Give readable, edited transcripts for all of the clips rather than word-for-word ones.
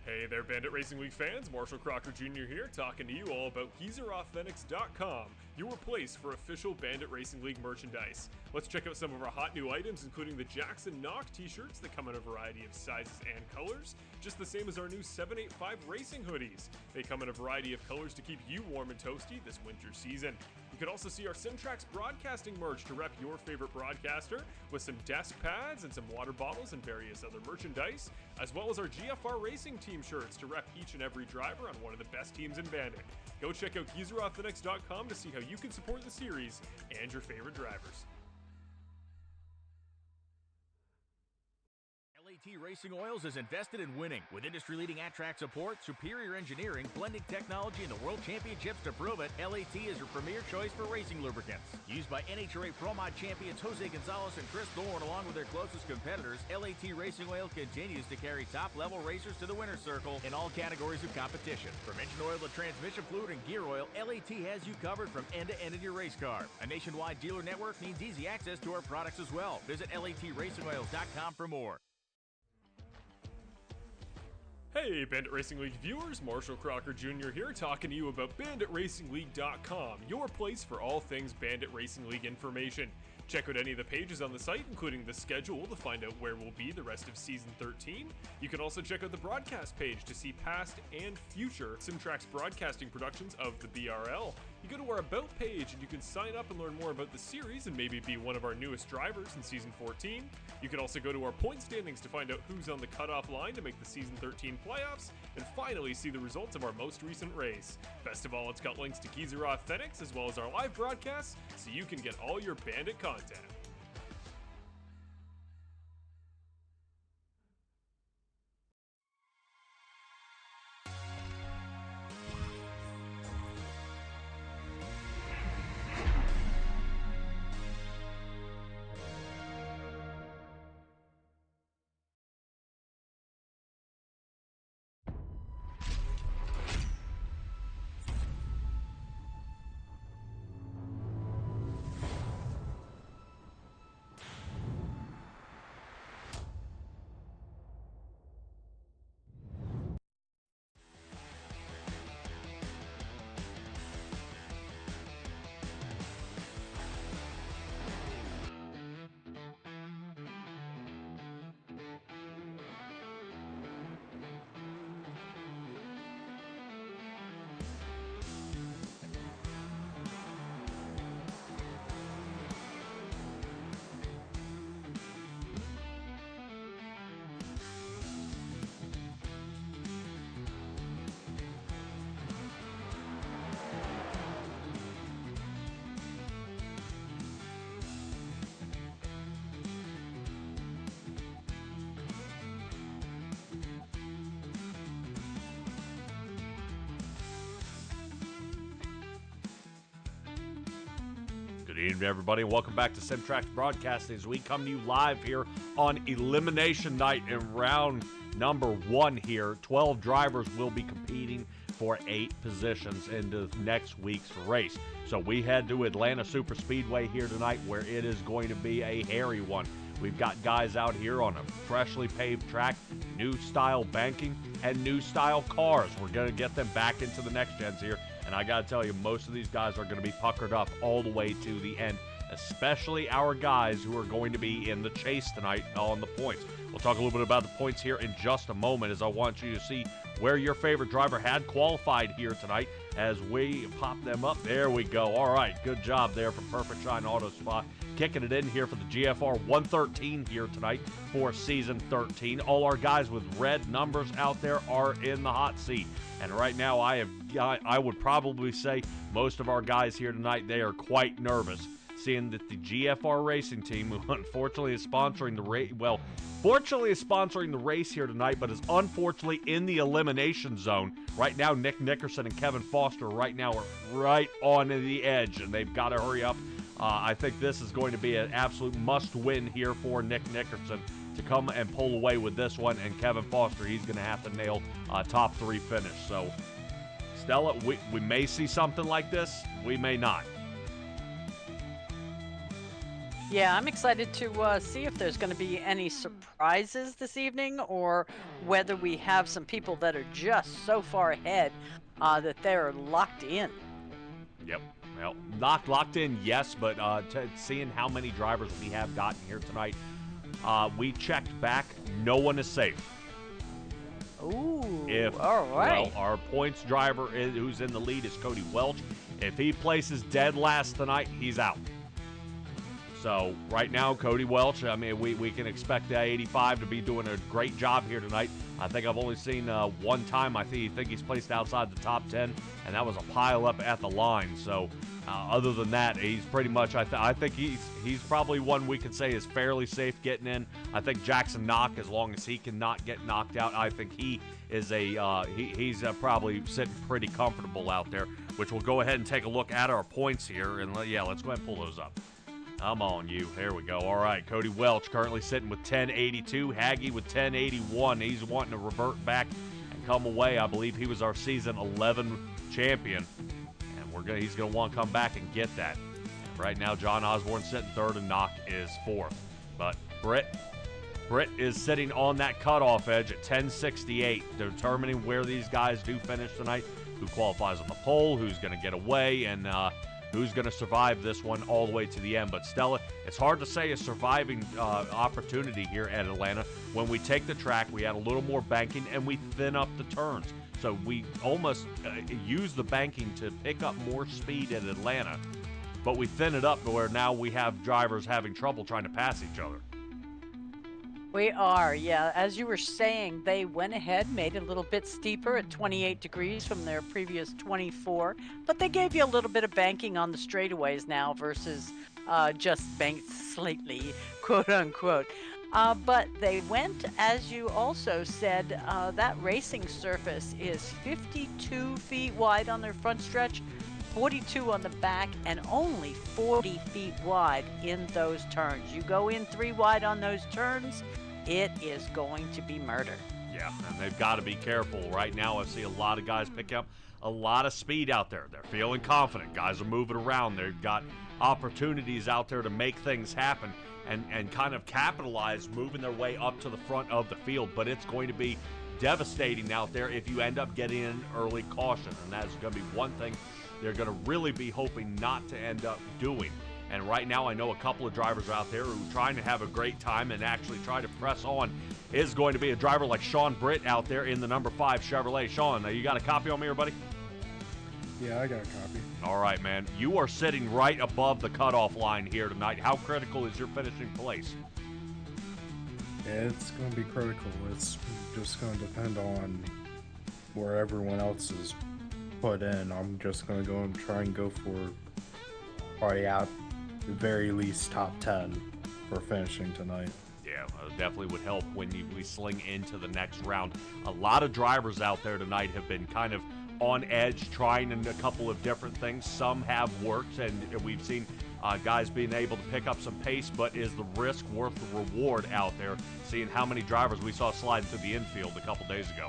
Hey there, Bandit Racing League fans. Marshall Crocker Jr. here, talking to you all about GeezerAuthentics.com, your place for official Bandit Racing League merchandise. Let's check out some of our hot new items, including the Jackson Knock t-shirts that come in a variety of sizes and colors, just the same as our new 785 Racing hoodies. They come in a variety of colors to keep you warm and toasty this winter season. You can also see our Simtrax broadcasting merch to rep your favorite broadcaster, with some desk pads and some water bottles and various other merchandise, as well as our GFR Racing team shirts to rep each and every driver on one of the best teams in Bandit. Go check out GeezerAuthentics.com to see how you can support the series and your favorite drivers. LAT Racing Oils is invested in winning. With industry-leading at-track support, superior engineering, blending technology, and the World Championships to prove it, LAT is your premier choice for racing lubricants. Used by NHRA Pro Mod champions Jose Gonzalez and Chris Thorne, along with their closest competitors, LAT Racing Oil continues to carry top-level racers to the winner's circle in all categories of competition. From engine oil to transmission fluid and gear oil, LAT has you covered from end to end in your race car. A nationwide dealer network means easy access to our products as well. Visit LATRacingOils.com for more. Hey, Bandit Racing League viewers, Marshall Crocker Jr. here, talking to you about BanditRacingLeague.com, your place for all things Bandit Racing League information. Check out any of the pages on the site, including the schedule, to find out where we'll be the rest of Season 13. You can also check out the broadcast page to see past and future Simtrax broadcasting productions of the BRL. You go to our About page and you can sign up and learn more about the series and maybe be one of our newest drivers in Season 14. You can also go to our point standings to find out who's on the cutoff line to make the Season 13 playoffs, and finally see the results of our most recent race. Best of all, it's got links to Geezer Authentics as well as our live broadcasts, so you can get all your Bandit content. Good evening, everybody, and welcome back to Simtrax Broadcasting as we come to you live here on Elimination Night in round number 1 here. 12 drivers will be competing for 8 positions into next week's race. So we head to Atlanta Super Speedway here tonight, where it is going to be a hairy one. We've got guys out here on a freshly paved track, new style banking, and new style cars. We're going to get them back into the next gens here. And I got to tell you, most of these guys are going to be puckered up all the way to the end, especially our guys who are going to be in the chase tonight on the points. We'll talk a little bit about the points here in just a moment, as I want you to see where your favorite driver had qualified here tonight as we pop them up. There we go. All right, good job there from Perfect Shine Auto Spot. Kicking it in here for the GFR 113 here tonight for Season 13. All our guys with red numbers out there are in the hot seat. And right now, I would probably say most of our guys here tonight, they are quite nervous, seeing that the GFR Racing team, who unfortunately is sponsoring the race, fortunately is sponsoring the race here tonight, but is unfortunately in the elimination zone. Right now, Nick Nickerson and Kevin Foster right now are right on the edge, and they've got to hurry up. I think this is going to be an absolute must-win here for Nick Nickerson to come and pull away with this one, and Kevin Foster, he's going to have to nail a top 3 finish. So, Stella, we may see something like this. We may not. Yeah, I'm excited to see if there's going to be any surprises this evening, or whether we have some people that are just so far ahead that they're locked in. Yep. Well, locked in, yes, but seeing how many drivers we have gotten here tonight, we checked back. No one is safe. Ooh, all right. Well, our points driver who's in the lead is Cody Welch. If he places dead last tonight, he's out. So right now, Cody Welch, I mean, we can expect that 85 to be doing a great job here tonight. I think I've only seen one time. I think he's placed outside the top 10, and that was a pile up at the line. So other than that, he's pretty much, I think he's probably one we could say is fairly safe getting in. I think Jackson Knock, as long as he can not get knocked out, I think he is he's probably sitting pretty comfortable out there, which we'll go ahead and take a look at our points here. And let's go ahead and pull those up. Come on, you. Here we go. All right, Cody Welch currently sitting with 1082. Haggy with 1081. He's wanting to revert back and come away. I believe he was our season 11 champion, and he's going to want to come back and get that. Right now, John Osborne sitting third, and Knock is fourth. But Britt is sitting on that cutoff edge at 1068, determining where these guys do finish tonight, who qualifies on the pole, who's going to get away, and who's going to survive this one all the way to the end. But Stella, it's hard to say a surviving opportunity here at Atlanta. When we take the track, we add a little more banking and we thin up the turns. So we almost use the banking to pick up more speed at Atlanta, but we thin it up where now we have drivers having trouble trying to pass each other. We are, yeah. As you were saying, they went ahead, made it a little bit steeper at 28 degrees from their previous 24, but they gave you a little bit of banking on the straightaways now versus just banked slightly, quote unquote. But they went, as you also said, that racing surface is 52 feet wide on their front stretch, 42 on the back, and only 40 feet wide in those turns. You go in 3 wide on those turns, it is going to be murder. Yeah, and they've got to be careful. Right now, I see a lot of guys pick up a lot of speed out there. They're feeling confident. Guys are moving around. They've got opportunities out there to make things happen and kind of capitalize, moving their way up to the front of the field. But it's going to be devastating out there if you end up getting an early caution, and that's going to be one thing they're going to really be hoping not to end up doing. And right now, I know a couple of drivers out there who are trying to have a great time and actually try to press on. Is going to be a driver like Sean Britt out there in the number 5 Chevrolet. Sean, you got a copy on me here, buddy? Yeah, I got a copy. All right, man. You are sitting right above the cutoff line here tonight. How critical is your finishing place? Yeah, it's going to be critical. It's just going to depend on where everyone else is put in. I'm just going to go and try and go for probably at the very least top 10 for finishing tonight. Yeah, definitely would help when we sling into the next round. A lot of drivers out there tonight have been kind of on edge, trying in a couple of different things. Some have worked, and we've seen guys being able to pick up some pace, but is the risk worth the reward out there, seeing how many drivers we saw sliding through the infield a couple days ago?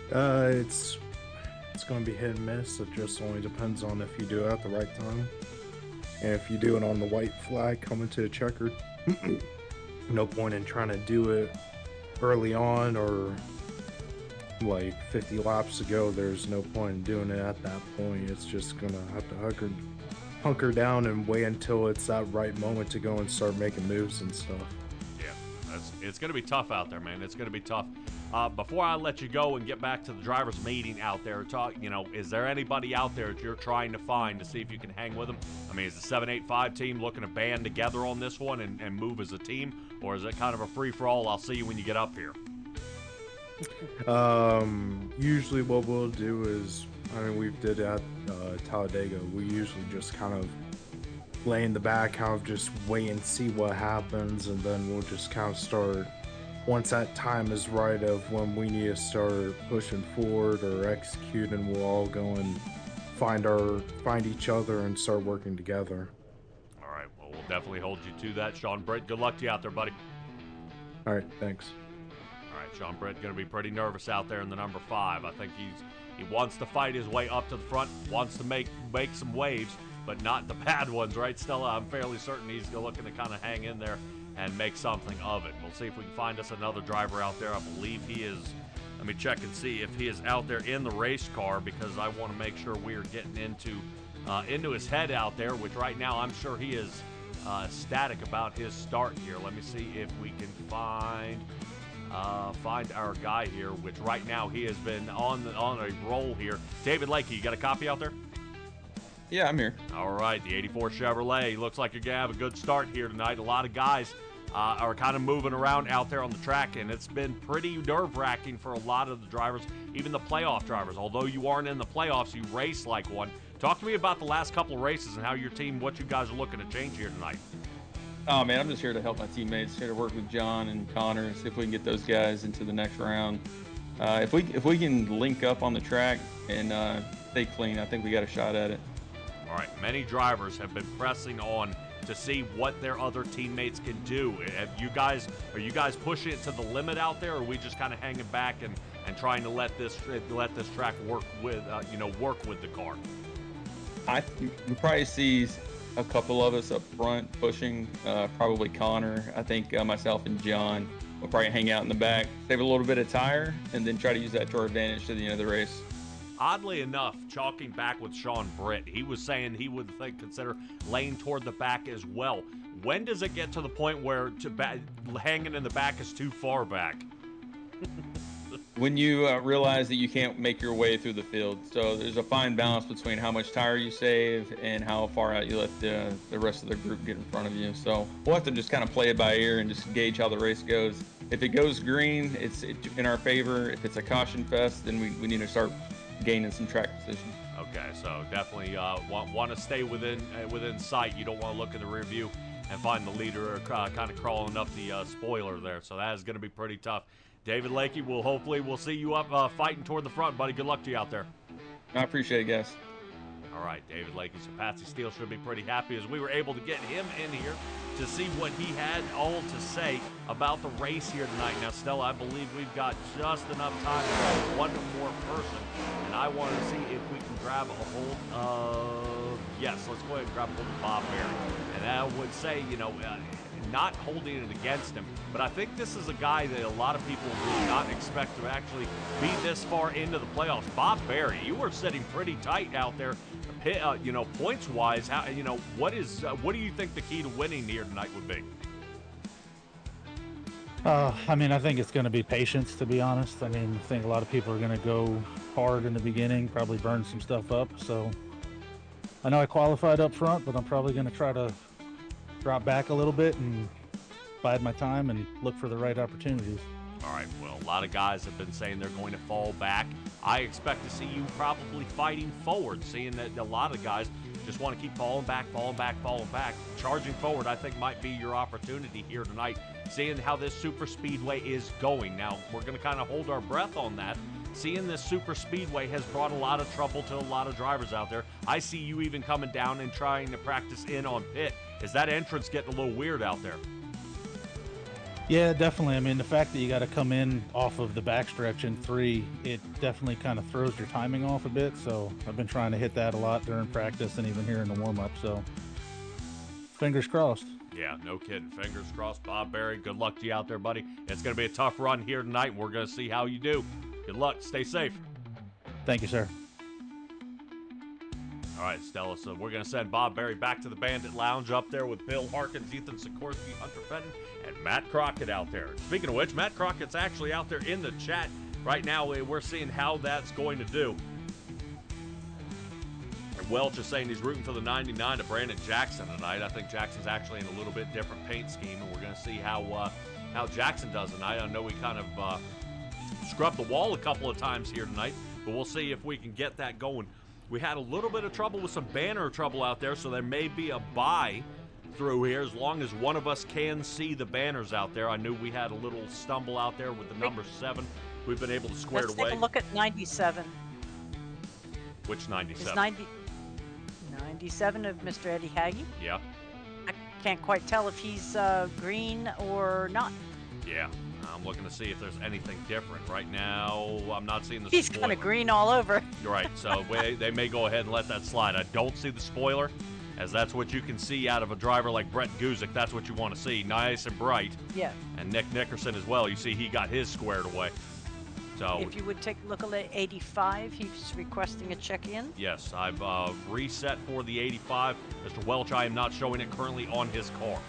It's going to be hit and miss. It just only depends on if you do it at the right time. And if you do it on the white flag coming to the checkered, no point in trying to do it early on or like 50 laps ago. There's no point in doing it at that point. It's just going to have to hunker down and wait until it's that right moment to go and start making moves and stuff. Yeah, it's going to be tough out there, man. It's going to be tough. Before I let you go and get back to the drivers' meeting out there, is there anybody out there that you're trying to find to see if you can hang with them? I mean, is the 785 team looking to band together on this one and move as a team, or is it kind of a free-for-all, I'll see you when you get up here? Usually what we'll do is, we did at Talladega, we usually just kind of lay in the back, kind of just wait and see what happens, and then we'll just kind of start once that time is right of when we need to start pushing forward or executing. We'll all go and find each other and start working together. All right, well, we'll definitely hold you to that. Sean Britt, good luck to you out there, buddy. All right, thanks. All right, Sean Britt going to be pretty nervous out there in the number 5. I think he wants to fight his way up to the front, wants to make some waves. but not the bad ones, right, Stella? I'm fairly certain he's looking to kind of hang in there and make something of it. We'll see if we can find us another driver out there. I believe he is. Let me check and see if he is out there in the race car, because I want to make sure we are getting into his head out there, which right now I'm sure he is ecstatic about his start here. Let me see if we can find our guy here, which right now he has been on a roll here. David Lakey, you got a copy out there? Yeah, I'm here. All right, the 84 Chevrolet. Looks like you're going to have a good start here tonight. A lot of guys are kind of moving around out there on the track, and it's been pretty nerve-wracking for a lot of the drivers, even the playoff drivers. Although you aren't in the playoffs, you race like one. Talk to me about the last couple of races and how your team, what you guys are looking to change here tonight. Oh, man, I'm just here to help my teammates, here to work with John and Connor, see if we can get those guys into the next round. If we can link up on the track and stay clean, I think we got a shot at it. All right, many drivers have been pressing on to see what their other teammates can do. Are you guys pushing it to the limit out there, or are we just kind of hanging back and trying to let this track work with the car? You probably see a couple of us up front pushing, probably Connor. I think myself and John will probably hang out in the back, save a little bit of tire, and then try to use that to our advantage to the end of the race. Oddly enough, chalking back with Sean Britt, he was saying he would consider laying toward the back as well. When does it get to the point where hanging in the back is too far back? When you realize that you can't make your way through the field. So there's a fine balance between how much tire you save and how far out you let the rest of the group get in front of you. So we'll have to just kind of play it by ear and just gauge how the race goes. If it goes green, it's in our favor. If it's a caution fest, then we need to start gaining some track position. Okay, so definitely want to stay within sight. You don't want to look in the rear view and find the leader kind of crawling up the spoiler there. So that is going to be pretty tough. David Lakey, we'll see you up fighting toward the front, buddy. Good luck to you out there. I appreciate it, guys. All right, David Lakey. So Patsy Steele should be pretty happy as we were able to get him in here to see what he had all to say about the race here tonight. Now, Stella, I believe we've got just enough time for one more person, and I want to see if we can grab a hold of, yes, let's go ahead and grab a hold of Bob Berry. And I would say, not holding it against him, but I think this is a guy that a lot of people would not expect to actually be this far into the playoffs. Bob Berry, you were sitting pretty tight out there, points wise. How, what do you think the key to winning here tonight would be? I think it's going to be patience, to be honest. I think a lot of people are going to go hard in the beginning, probably burn some stuff up. So I know I qualified up front, but I'm probably going to try to drop back a little bit and bide my time and look for the right opportunities. All right, well, a lot of guys have been saying they're going to fall back. I expect to see you probably fighting forward, seeing that a lot of guys just want to keep falling back. Charging forward, I think, might be your opportunity here tonight, seeing how this Super Speedway is going. Now, we're going to kind of hold our breath on that. Seeing this Super Speedway has brought a lot of trouble to a lot of drivers out there. I see you even coming down and trying to practice in on pit. Is that entrance getting a little weird out there? Yeah, definitely. The fact that you got to come in off of the backstretch in 3, it definitely kind of throws your timing off a bit. So I've been trying to hit that a lot during practice and even here in the warm-up. So fingers crossed. Yeah, no kidding. Fingers crossed. Bob Berry, good luck to you out there, buddy. It's going to be a tough run here tonight, and we're going to see how you do. Good luck. Stay safe. Thank you, sir. All right, Stella, so we're going to send Bob Berry back to the Bandit Lounge up there with Bill Harkins, Ethan Sikorsky, Hunter Fenton, and Matt Crockett out there. Speaking of which, Matt Crockett's actually out there in the chat right now. We're seeing how that's going to do. And Welch is saying he's rooting for the 99 to Brandon Jackson tonight. I think Jackson's actually in a little bit different paint scheme, and we're going to see how Jackson does tonight. I know we kind of scrubbed the wall a couple of times here tonight, but we'll see if we can get that going. We had a little bit of trouble with some banner trouble out there, so there may be a bye through here as long as one of us can see the banners out there. I knew we had a little stumble out there with the number 7. We've been able to square it away. Let's take a look at 97. Which 97? It's 97 of Mr. Eddie Hagee. Yeah. I can't quite tell if he's green or not. Yeah. I'm looking to see if there's anything different. Right now, I'm not seeing the He's spoiler. kind of green all over. You're right, so they may go ahead and let that slide. I don't see the spoiler. as that's what you can see out of a driver like Brett Guzik. That's what you want to see, nice and bright. Yeah. And Nick Nickerson as well. You see he got his squared away. So if you would take a look at 85, he's requesting a check-in. yes, I've reset for the 85. Mr. Welch, I am not showing it currently on his car.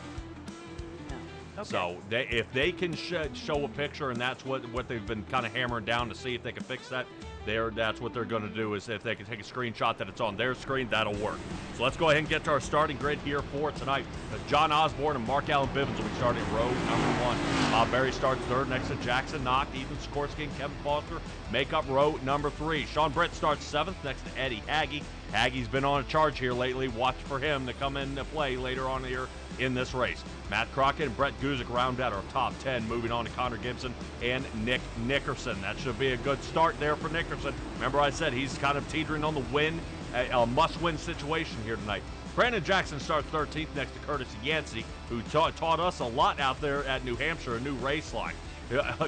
No. Okay. So if they can show a picture, and that's what they've been kind of hammering down to see if they can fix that, that's what they're going to do, is if they can take a screenshot that it's on their screen, that'll work. So let's go ahead and get to our starting grid here for tonight. John Osborne and Mark Allen Bivens will be starting row number 1. Bob Berry starts third next to Jackson Knock. Ethan Sikorsky and Kevin Foster make up row number 3. Sean Britt starts 7th next to Eddie Hagge. Hagge's been on a charge here lately. Watch for him to come into play later on here in this race. Matt Crockett and Brett Guzik round out our top 10, moving on to Connor Gibson and Nick Nickerson. That should be a good start there for Nickerson. Remember I said he's kind of teetering on the win, a must-win situation here tonight. Brandon Jackson starts 13th next to Curtis Yancey, who taught us a lot out there at New Hampshire, a new race line.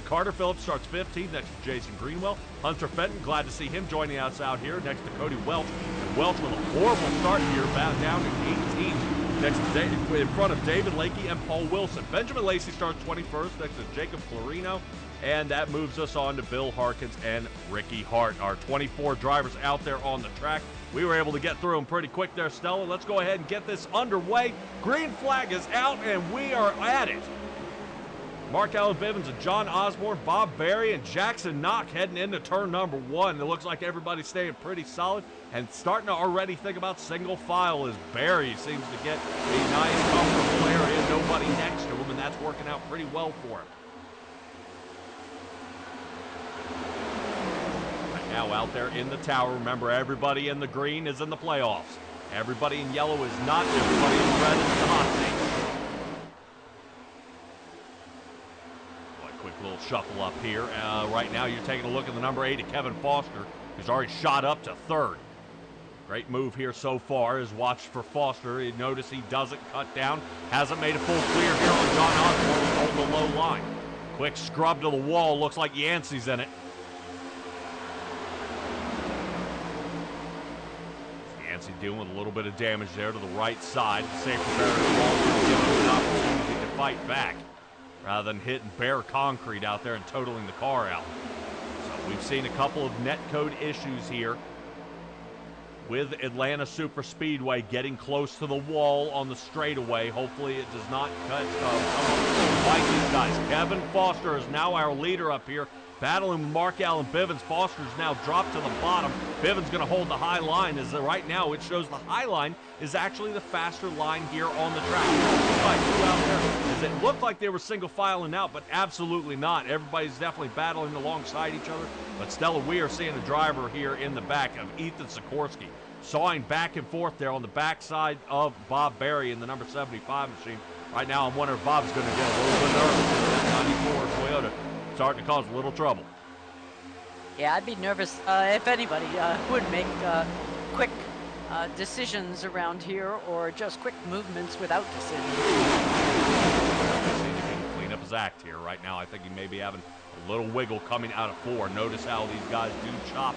Carter Phillips starts 15th next to Jason Greenwell. Hunter Fenton, glad to see him joining us out here next to Cody Welch. And Welch with a horrible start here, down to 18th next to in front of David Lakey and Paul Wilson. Benjamin Lacey starts 21st next to Jacob Florino. And that moves us on to Bill Harkins and Ricky Hart, our 24 drivers out there on the track. We were able to get through them pretty quick there, Stella. Let's go ahead and get this underway. Green flag is out, and we are at it. Mark Allen Bivens and John Osborne, Bob Berry, and Jackson Knock heading into turn number 1. It looks like everybody's staying pretty solid and starting to already think about single file as Berry seems to get a nice, comfortable area, nobody next to him, and that's working out pretty well for him. Right now out there in the tower, remember everybody in the green is in the playoffs. Everybody in yellow is not, everybody in red is the hot seat. Quick little shuffle up here. Right now you're taking a look at the number 8 at Kevin Foster, who's already shot up to 3rd. Great move here so far is watch for Foster. You notice he doesn't cut down. Hasn't made a full clear here on John Osborne on the low line. Quick scrub to the wall. Looks like Yancey's in it. Yancey dealing with a little bit of damage there to the right side. Safety barrier wall giving him an opportunity to fight back, rather than hitting bare concrete out there and totaling the car out. So we've seen a couple of netcode issues here with Atlanta Super Speedway getting close to the wall on the straightaway. Hopefully it does not come up like these guys. Kevin Foster is now our leader up here, battling with Mark Allen Bivens. Foster's now dropped to the bottom. Bivens going to hold the high line, as right now it shows the high line is actually the faster line here on the track. It looked like they were single filing out, but absolutely not. Everybody's definitely battling alongside each other. But Stella, we are seeing a driver here in the back of Ethan Sikorsky, sawing back and forth there on the backside of Bob Berry in the number 75 machine. Right now I'm wondering if Bob's going to get a little bit nervous with that 94 Toyota starting to cause a little trouble. Yeah, I'd be nervous if anybody would make quick decisions around here, or just quick movements without decisions. Clean up his act here right now. I think he may be having a little wiggle coming out of 4. Notice how these guys do chop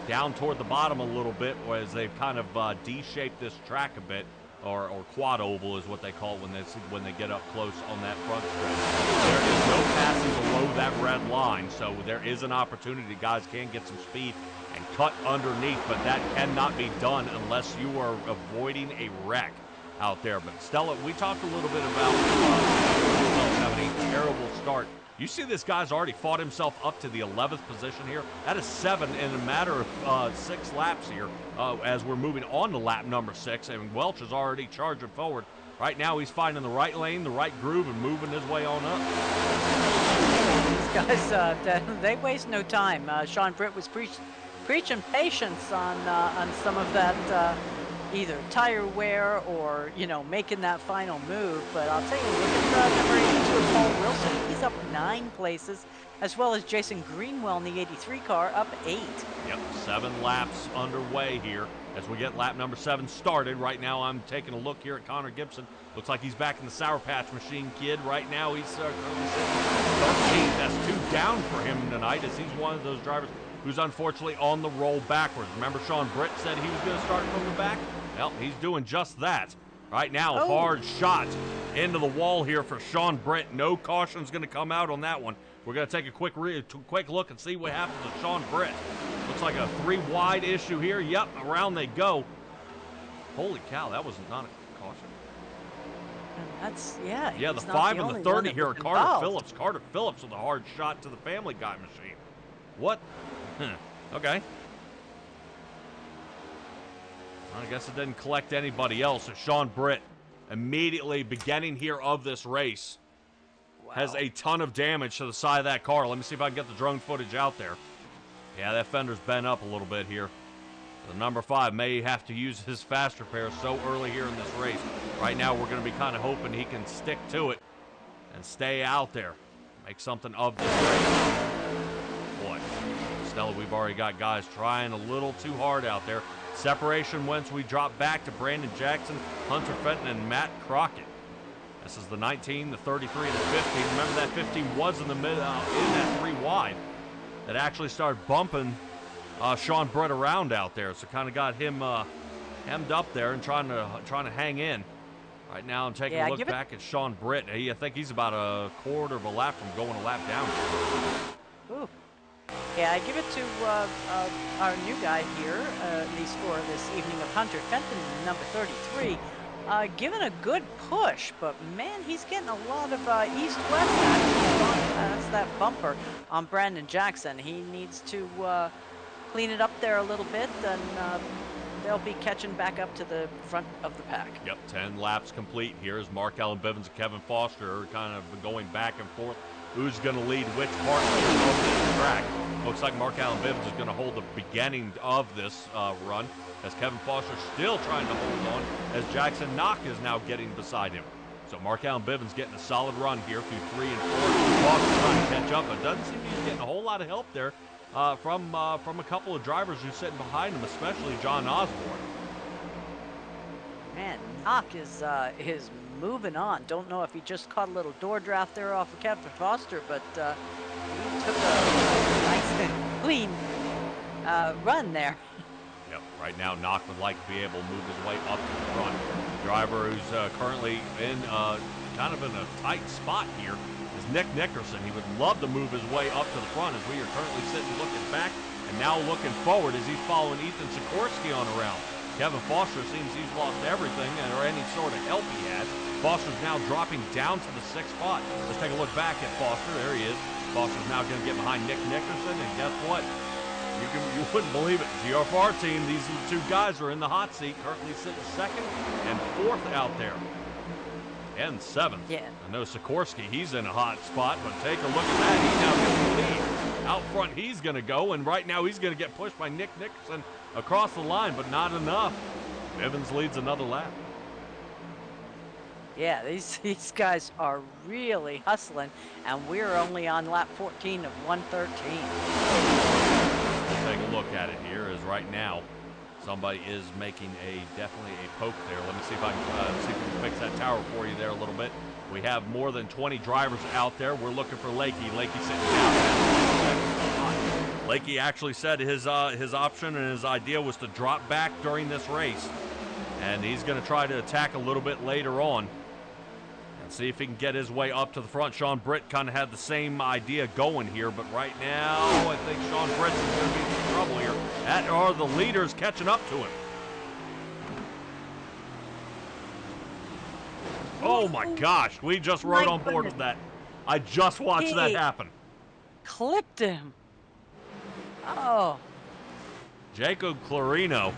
down toward the bottom a little bit, as they've kind of D-shaped this track a bit, or quad oval is what they call it when they get up close on that front stretch. There is no passing below that red line, so there is an opportunity. Guys can get some speed and cut underneath, but that cannot be done unless you are avoiding a wreck out there. But Stella, we talked a little bit about having a terrible start. You see this guy's already fought himself up to the 11th position here. That is 7 in a matter of 6 laps here as we're moving on to lap number 6, and Welch is already charging forward. Right now he's finding the right lane, the right groove, and moving his way on up. These guys, they waste no time. Sean Britt was preaching patience on some of that either tire wear or, making that final move. But I'll tell you, look at number 82, Paul Wilson. He's up 9 places, as well as Jason Greenwell in the 83 car, up 8. Yep, 7 laps underway here as we get lap number 7 started. Right now I'm taking a look here at Connor Gibson. Looks like he's back in the Sour Patch Machine Kid. Right now he's currently sitting 13th. That's 2 down for him tonight, as he's one of those drivers who's unfortunately on the roll backwards. Remember, Sean Britt said he was going to start from the back? Well, he's doing just that. Right now, hard shot into the wall here for Sean Britt. No caution's going to come out on that one. We're going to take a quick look and see what happens to Sean Britt. Looks like a 3 wide issue here. Yep, around they go. Holy cow, that was not a caution. And that's, yeah. Yeah, the he's not 5 the and only the one 30 that here. was Carter involved. Phillips. Carter Phillips with a hard shot to the Family Guy machine. What? Okay. I guess it didn't collect anybody else. So Sean Britt, immediately beginning here of this race, has a ton of damage to the side of that car. Let me see if I can get the drone footage out there. Yeah, that fender's bent up a little bit here. The number 5 may have to use his fast repair so early here in this race. Right now, we're going to be kind of hoping he can stick to it and stay out there. Make something of this race. Boy, Stella, we've already got guys trying a little too hard out there. Separation once we drop back to Brandon Jackson, Hunter Fenton, and Matt Crockett. This is the 19, the 33, and the 15. Remember that 15 was in the middle, in that 3 wide. That actually started bumping Sean Britt around out there, so kind of got him hemmed up there and trying to hang in. Right now, I'm taking a look back at Sean Britt. I think he's about a quarter of a lap from going a lap down. Ooh. Yeah, I give it to our new guy here, the scorer this evening of Hunter Fenton, number 33. Given a good push, but man, he's getting a lot of east-west action. That's that bumper on Brandon Jackson. He needs to clean it up there a little bit, and they'll be catching back up to the front of the pack. Yep, 10 laps complete here as Mark Allen Bivens and Kevin Foster are kind of going back and forth. Who's going to lead which part of this track? Looks like Mark Allen Bivens is going to hold the beginning of this run, as Kevin Foster still trying to hold on, as Jackson Knock is now getting beside him. So Mark Allen Bivens getting a solid run here through 3 and 4. Foster trying to catch up, but doesn't seem he's getting a whole lot of help there from a couple of drivers who's sitting behind him, especially John Osborne. Man, Knock is moving on. Don't know if he just caught a little door draft there off of Kevin Foster, but he took a nice and clean run there. Yep, right now Knock would like to be able to move his way up to the front. The driver who's currently in kind of in a tight spot here is Nick Nickerson. He would love to move his way up to the front, as we are currently sitting looking back and now looking forward as he's following Ethan Sikorsky on around. Kevin Foster seems he's lost everything or any sort of help he had. Foster's now dropping down to the 6th spot. Let's take a look back at Foster. There he is. Foster's now going to get behind Nick Nickerson, and guess what? You wouldn't believe it. GFR team, these are the 2 guys who are in the hot seat, currently sitting 2nd and 4th out there. And 7th. Yeah. I know Sikorsky, he's in a hot spot, but take a look at that. He now gets the lead. Out front, he's going to go, and right now he's going to get pushed by Nick Nickerson across the line, but not enough. Evans leads another lap. Yeah, these guys are really hustling, and we're only on lap 14 of 113. We'll take a look at it here, as right now somebody is making definitely a poke there. Let me see if I can fix that tower for you there a little bit. We have more than 20 drivers out there. We're looking for Lakey. Lakey sitting down. Lakey actually said his option and his idea was to drop back during this race, and he's going to try to attack a little bit later on and see if he can get his way up to the front. Sean Britt kind of had the same idea going here, but right now I think Sean Britt is going to be in trouble here. That are the leaders catching up to him. Oh my gosh, we just rode on board with that. I just watched that happen. Clipped him. Oh. Jacob Clarino.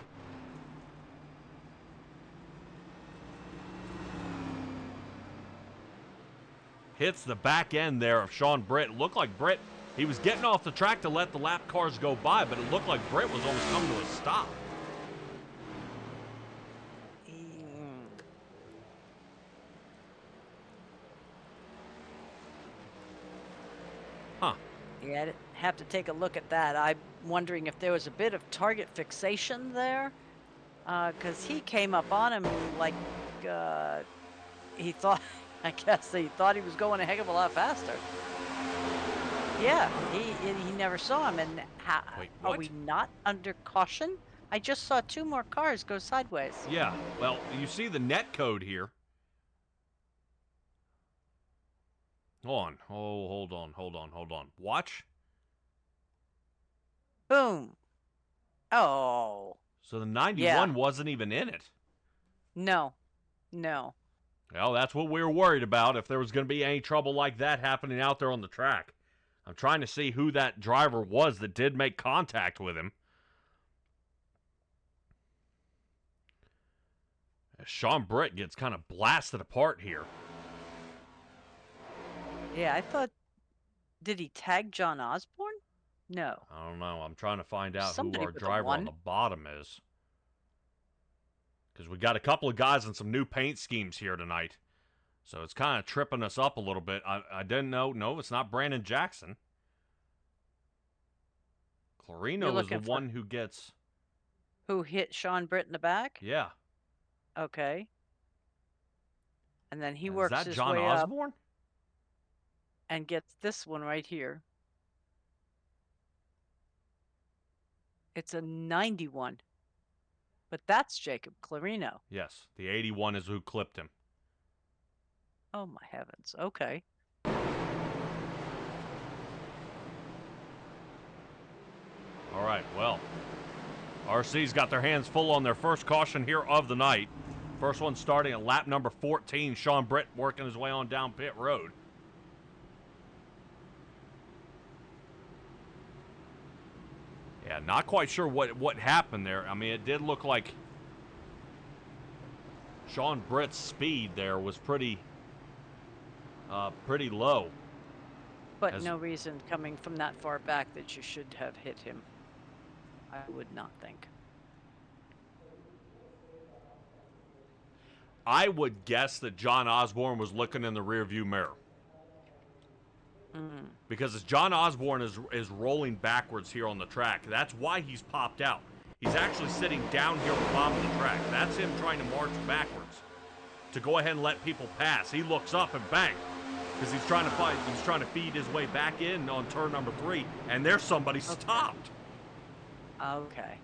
Hits the back end there of Sean Britt. It looked like Britt, he was getting off the track to let the lap cars go by, but it looked like Britt was almost coming to a stop. Huh. Yeah, I'd have to take a look at that. I'm wondering if there was a bit of target fixation there, because he came up on him like he thought, I guess he thought he was going a heck of a lot faster. Yeah, he never saw him. And how, Wait, are we not under caution I just saw 2 more cars go sideways. Yeah, well, you see the net code here. Hold on. Oh, hold on. Watch. Boom. Oh. So the 91 Yeah. wasn't even in it. No. No. Well, that's what we were worried about, if there was going to be any trouble like that happening out there on the track. I'm trying to see who that driver was that did make contact with him. Sean Britt gets kind of blasted apart here. Yeah, I thought... Did he tag John Osborne? No. I don't know. I'm trying to find out Somebody who our with a driver on 1. the bottom is. Because we got a couple of guys in some new paint schemes here tonight. So it's kind of tripping us up a little bit. I didn't know. No, it's not Brandon Jackson. Clarino is the one who gets... Who hit Sean Britt in the back? Yeah. Okay. And then he Is works that his John way Osborne? up and gets this one right here. It's a 91. But that's Jacob Clarino. Yes, the 81 is who clipped him. Oh, my heavens. Okay. All right, well, RC's got their hands full on their first caution here of the night. First one starting at lap number 14. Sean Britt working his way on down pit road. Yeah, not quite sure what happened there. I mean, it did look like Sean Britt's speed there was pretty low. But no reason coming from that far back that you should have hit him. I would not think. I would guess that John Osborne was looking in the rearview mirror. Because as John Osborne is rolling backwards here on the track, that's why he's popped out. He's actually sitting down here on the bottom of the track. That's him trying to march backwards to go ahead and let people pass. He looks up and bang, because he's trying to feed his way back in on turn number 3, and there's somebody stopped. Okay.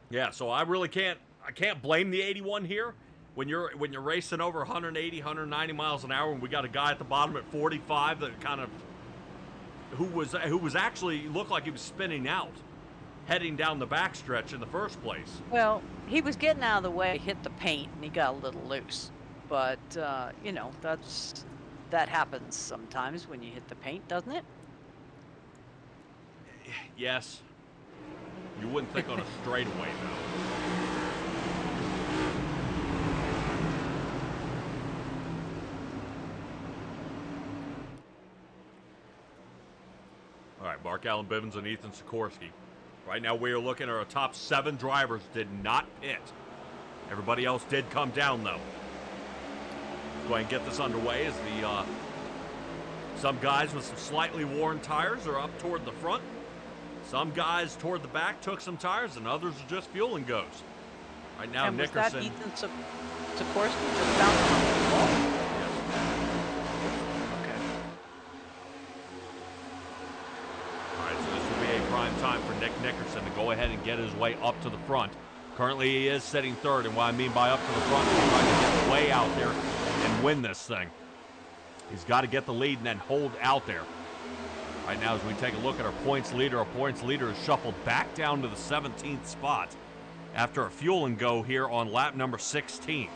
Yeah, so I can't blame the 81 here. When you're racing over 180, 190 miles an hour, and we got a guy at the bottom at 45 that kind of who was actually looked like he was spinning out, heading down the backstretch in the first place. Well, he was getting out of the way, hit the paint, and he got a little loose. But you know, that happens sometimes when you hit the paint, doesn't it? Yes. You wouldn't think on a straightaway though. All right, Mark Allen Bivens and Ethan Sikorsky. Right now we are looking at our top 7 drivers did not pit. Everybody else did come down, though. Let's go ahead and get this underway as some guys with some slightly worn tires are up toward the front. Some guys toward the back took some tires, and others are just fuel and goes. Right now, and Nickerson. Was that Ethan Sikorsky just bouncing off the wall? Prime time for Nick Nickerson to go ahead and get his way up to the front. Currently, he is sitting third, and what I mean by up to the front, he's trying to get way out there and win this thing. He's got to get the lead and then hold out there. Right now, as we take a look at our points leader is shuffled back down to the 17th spot after a fuel and go here on lap number 16.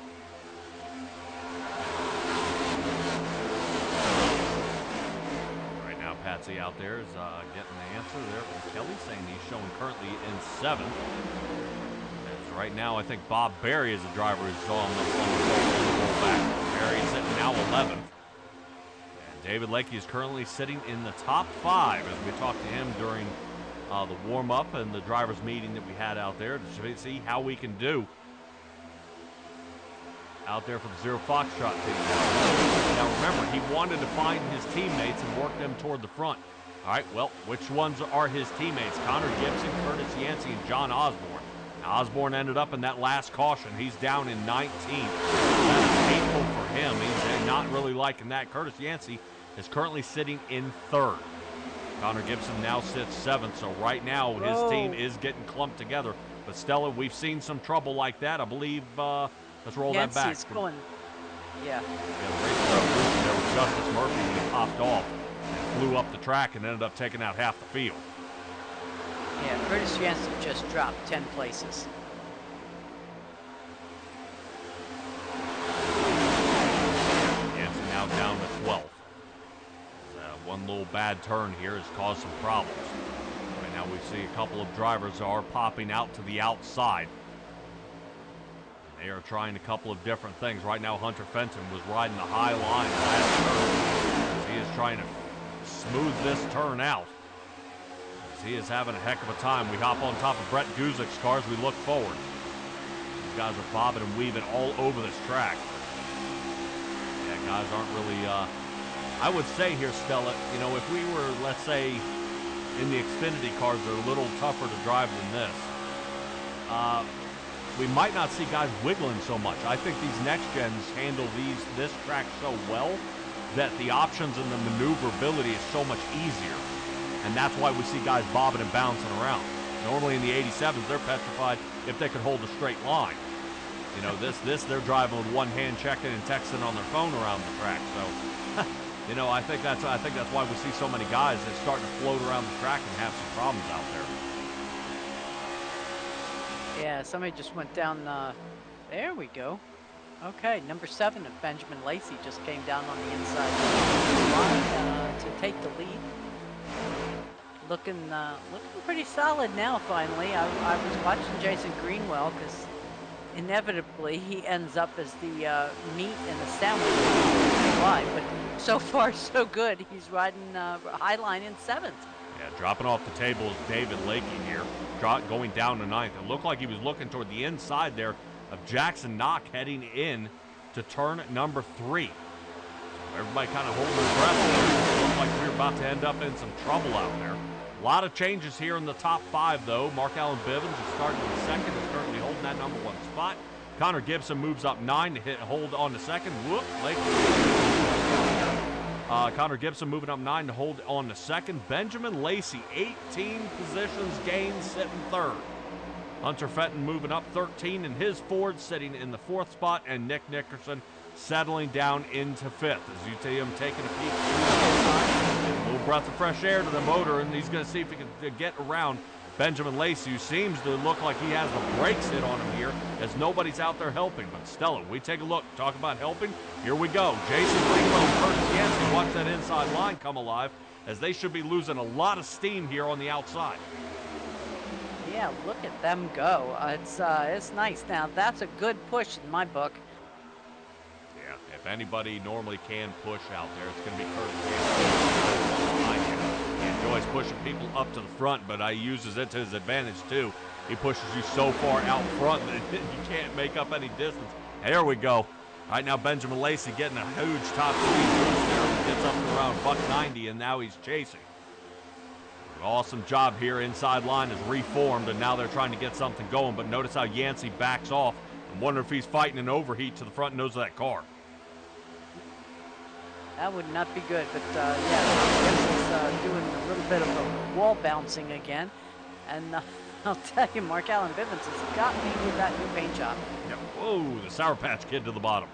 Patsy out there is getting the answer there from Kelly, saying he's showing currently in 7th. As right now, I think Bob Berry is the driver who's on the roll back. Berry's sitting now 11th. And David Lakey is currently sitting in the top 5 as we talked to him during the warm-up and the drivers' meeting that we had out there to see how we can do out there for the Zero Foxtrot team. Now remember, he wanted to find his teammates and work them toward the front. All right, well, which ones are his teammates? Connor Gibson, Curtis Yancey, and John Osborne. Now, Osborne ended up in that last caution. He's down in 19th. That is painful for him. He's not really liking that. Curtis Yancey is currently sitting in 3rd. Connor Gibson now sits 7th, so right now his team is getting clumped together. But Stella, we've seen some trouble like that. I believe, let's roll that back. Going. Yeah. The race car losing there with Justice Murphy when he popped off and flew up the track and ended up taking out half the field. Yeah, Curtis Jansen just dropped 10 places. Jansen now down to 12th. One little bad turn here has caused some problems. Right now we see a couple of drivers are popping out to the outside. They are trying a couple of different things. Right now Hunter Fenton was riding the high line last turn. He is trying to smooth this turn out. He is having a heck of a time. We hop on top of Brett Guzik's car as we look forward. These guys are bobbing and weaving all over this track. Yeah, guys aren't really, I would say here, Stella, you know, if we were, let's say, in the Xfinity cars, they're a little tougher to drive than this. We might not see guys wiggling so much. I think these next gens handle this track so well that the options and the maneuverability is so much easier. And that's why we see guys bobbing and bouncing around. Normally in the 87s, they're petrified if they could hold a straight line. You know, this they're driving with one hand checking and texting on their phone around the track. So, you know, I think that's why we see so many guys that starting to float around the track and have some problems out there. Yeah, somebody just went down. There we go. Okay, number 7 of Benjamin Lacey just came down on the inside line to take the lead. Looking pretty solid now, finally. I was watching Jason Greenwell because inevitably he ends up as the meat in the sandwich. Why? But so far, so good. He's riding high line in 7th. Yeah, dropping off the table is David Lakey here, going down to 9th. It looked like he was looking toward the inside there of Jackson Knock heading in to turn number 3. So everybody kind of holding their breath. It looked like we were about to end up in some trouble out there. A lot of changes here in the top 5, though. Mark Allen Bivens is starting in 2nd, is currently holding that number 1 spot. Connor Gibson moves up 9 to hold on to 2nd. Whoop, Connor Gibson moving up 9 to hold on to 2nd. Benjamin Lacey, 18 positions gained, sitting 3rd. Hunter Fenton moving up 13 in his Ford, sitting in the 4th spot, and Nick Nickerson settling down into 5th. As you see him taking a peek a little breath of fresh air to the motor, and he's going to see if he can get around Benjamin Lacey, who seems to look like he has the brakes hit on him here, as nobody's out there helping. But Stella, we take a look, talk about helping. Here we go. Jason Greenwell and Curtis Yancey watch that inside line come alive, as they should be losing a lot of steam here on the outside. Yeah, look at them go. It's nice. Now, that's a good push in my book. Yeah, if anybody normally can push out there, it's going to be Curtis Yancey. He enjoys pushing people up to the front, but he uses it to his advantage, too. He pushes you so far out front that you can't make up any distance. There we go. Right now, Benjamin Lacey getting a huge top speed boost there. Gets up to around $190, and now he's chasing. Awesome job here. Inside line is reformed, and now they're trying to get something going. But notice how Yancey backs off. I wonder if he's fighting an overheat to the front nose of that car. That would not be good, but yeah, Yancey's doing a little bit of a wall bouncing again. And I'll tell you, Mark Allen Bivens has got me with that new paint job. Yep. Whoa, the Sour Patch Kid to the bottom.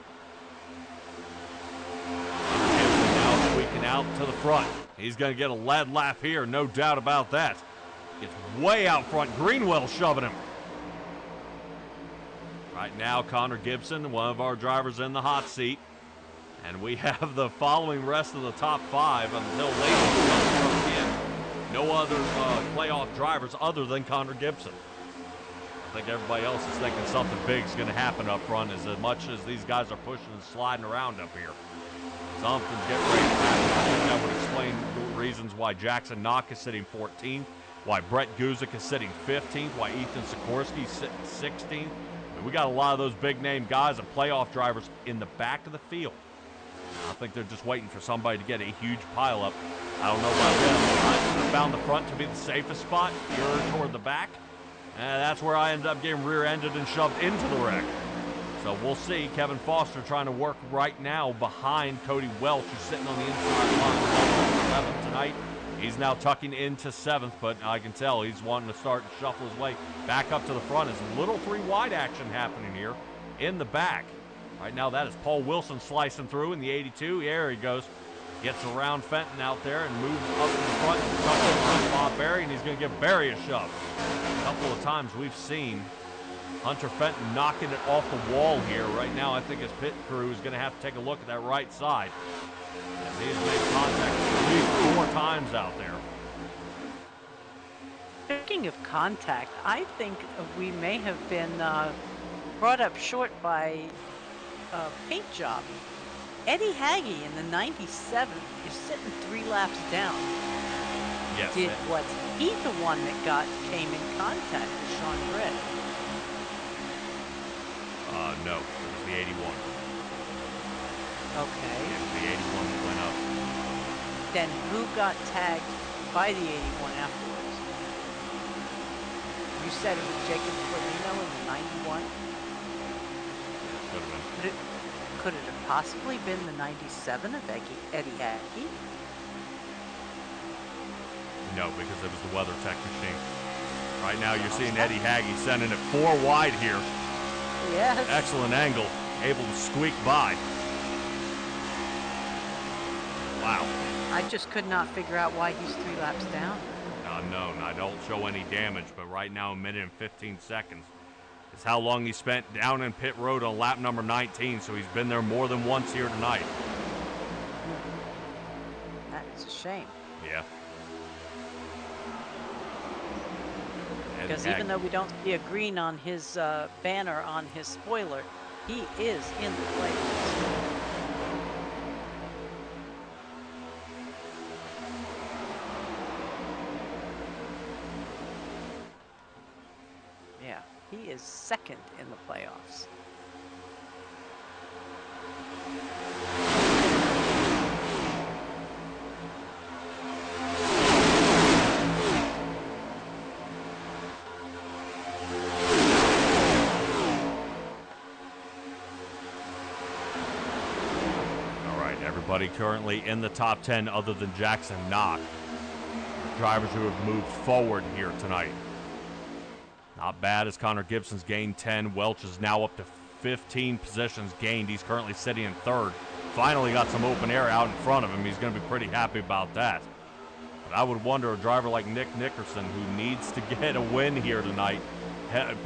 Now squeaking out to the front. He's going to get a lead lap here, no doubt about that. Gets way out front. Greenwell shoving him. Right now, Connor Gibson, one of our drivers, in the hot seat. And we have the following rest of the top 5 until Lacey comes in. No other playoff drivers other than Connor Gibson. I think everybody else is thinking something big is going to happen up front, as much as these guys are pushing and sliding around up here. Something's getting ready to happen. I think that would explain the reasons why Jackson Knock is sitting 14th, why Brett Guzik is sitting 15th, why Ethan Sikorsky is sitting 16th. And we got a lot of those big-name guys and playoff drivers in the back of the field. I think they're just waiting for somebody to get a huge pileup. I don't know about them. I should have found the front to be the safest spot. You're toward the back. That's where I ended up getting rear-ended and shoved into the wreck. So we'll see. Kevin Foster trying to work right now behind Cody Welch, who's sitting on the inside line 11th tonight. He's now tucking into 7th, but I can tell he's wanting to start and shuffle his way back up to the front. There's a little 3-wide action happening here in the back. Right now, that is Paul Wilson slicing through in the 82. There he goes. Gets around Fenton out there and moves up to the front and tucks in Bob Barry, and he's going to give Barry a shove. A couple of times we've seen Hunter Fenton knocking it off the wall here. Right now, I think his pit crew is going to have to take a look at that right side, as he's made contact 3 or 4 times out there. Speaking of contact, I think we may have been brought up short by paint job. Eddie Hagee in the 97 is sitting 3 laps down. Yes. Was he the one that came in contact with Sean Brett? No, it was the 81. Okay. It was the 81 that went up. Then who got tagged by the 81 afterwards? You said it was Jacob Polino in the 91? Could have been. Could it have possibly been the 97 of Eddie Hagee? No, because it was the WeatherTech machine. Right now you're seeing Eddie Hagee sending it 4 wide here. Yes. Excellent angle, able to squeak by. Wow. I just could not figure out why he's 3 laps down. No, I don't show any damage, but right now 1 minute and 15 seconds is how long he spent down in pit road on lap number 19, so he's been there more than once here tonight. That's a shame. Yeah. Because even though we don't see a green on his banner on his spoiler, he is in the playoffs. Yeah, he is second in the playoffs. Everybody currently in the top 10 other than Jackson Knock. Drivers who have moved forward here tonight. Not bad as Connor Gibson's gained 10. Welch is now up to 15 positions gained. He's currently sitting in 3rd. Finally got some open air out in front of him. He's going to be pretty happy about that. But I would wonder a driver like Nick Nickerson, who needs to get a win here tonight,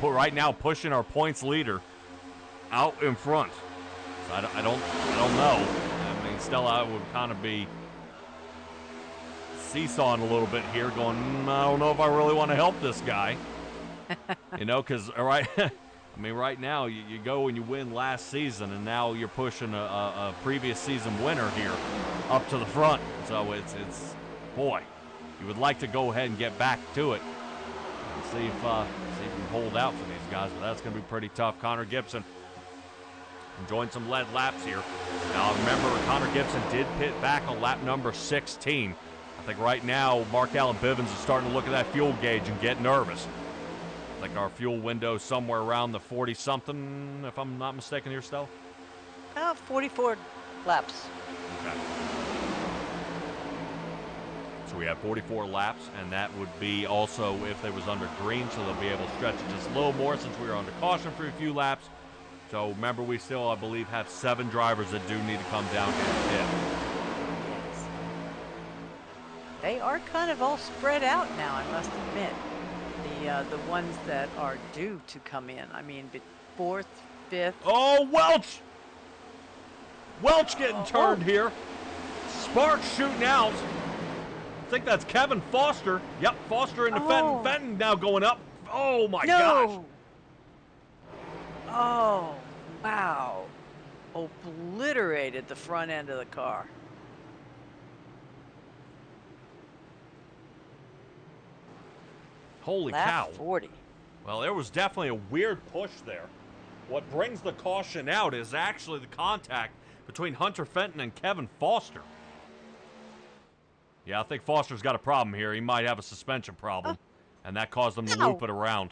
right now pushing our points leader out in front. So I don't know. Still, I would kind of be seesawing a little bit here, going, I don't know if I really want to help this guy. You know, because, right now, you go and you win last season, and now you're pushing a previous season winner here up to the front. So it's boy, you would like to go ahead and get back to it and see if you can hold out for these guys, but that's going to be pretty tough. Connor Gibson enjoying some lead laps here. Now remember, Connor Gibson did pit back on lap number 16. I think right now Mark Allen Bivens is starting to look at that fuel gauge and get nervous. I think our fuel window is somewhere around the 40-something, if I'm not mistaken here, Stella. 44 laps. Okay. So we have 44 laps, and that would be also if they was under green, so they'll be able to stretch it just a little more since we were under caution for a few laps. So remember, we still, I believe, have 7 drivers that do need to come down and pit. Yes. They are kind of all spread out now, I must admit. The ones that are due to come in. I mean, 4th, 5th. Oh, Welch! Welch getting turned here. Sparks shooting out. I think that's Kevin Foster. Yep, Foster into Fenton. Fenton now going up. Oh, my gosh. Oh, wow. Obliterated the front end of the car. Holy Lap cow. 40. Well, there was definitely a weird push there. What brings the caution out is actually the contact between Hunter Fenton and Kevin Foster. Yeah, I think Foster's got a problem here. He might have a suspension problem, and that caused him to loop it around.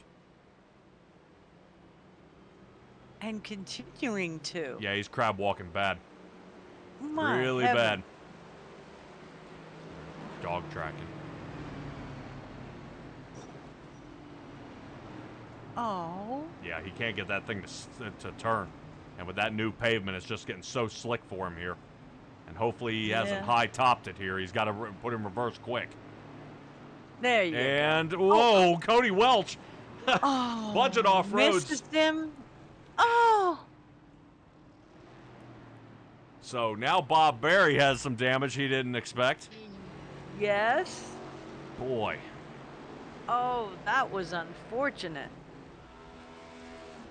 And continuing to. Yeah, he's crab walking bad. My really heaven. bad. Dog tracking. Oh. Yeah, he can't get that thing to turn. And with that new pavement, it's just getting so slick for him here. And hopefully he hasn't high-topped it here. He's got to put in reverse quick. There you go. And, whoa, Cody Welch. Oh, Budget off-roads. misses him. Oh. So now Bob Berry has some damage he didn't expect. Yes. Boy. Oh, that was unfortunate.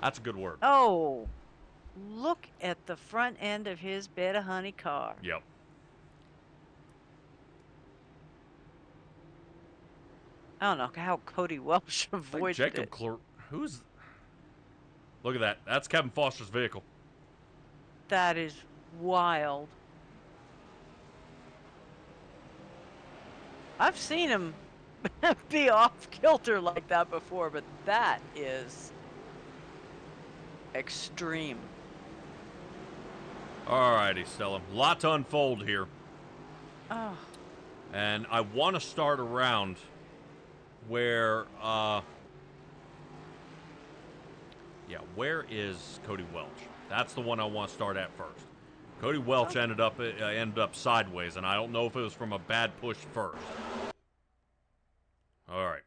That's a good word. Oh, look at the front end of his Bed of Honey car. Yep. I don't know how Cody Welch avoided Jacob it. Who's... Look at that. That's Kevin Foster's vehicle. That is wild. I've seen him be off kilter like that before, but that is extreme. Alrighty, Stella. Lot to unfold here. Oh. And I want to start around where, where is Cody Welch? That's the one I want to start at first. Cody Welch ended up sideways, and I don't know if it was from a bad push first. All right.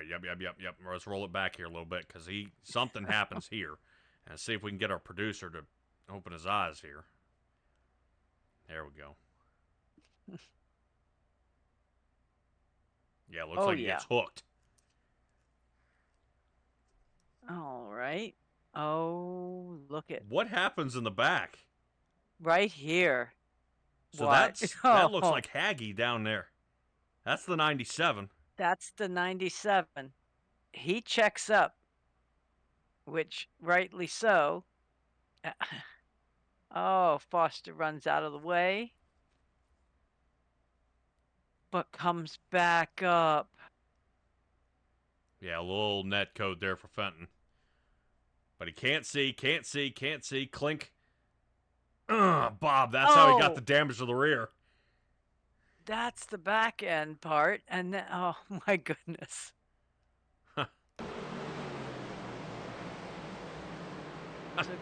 Yep. Let's roll it back here a little bit, because something happens here. And see if we can get our producer to open his eyes here. There we go. Yeah, looks like he gets hooked. All right. Oh, look at... What happens in the back? Right here. So that looks like Haggy down there. That's the 97. That's the 97. He checks up, which rightly so. Oh, Foster runs out of the way, but comes back up. Yeah, a little net code there for Fenton. But he can't see. Clink. Bob, that's how he got the damage to the rear. That's the back end part. And then, oh my goodness. So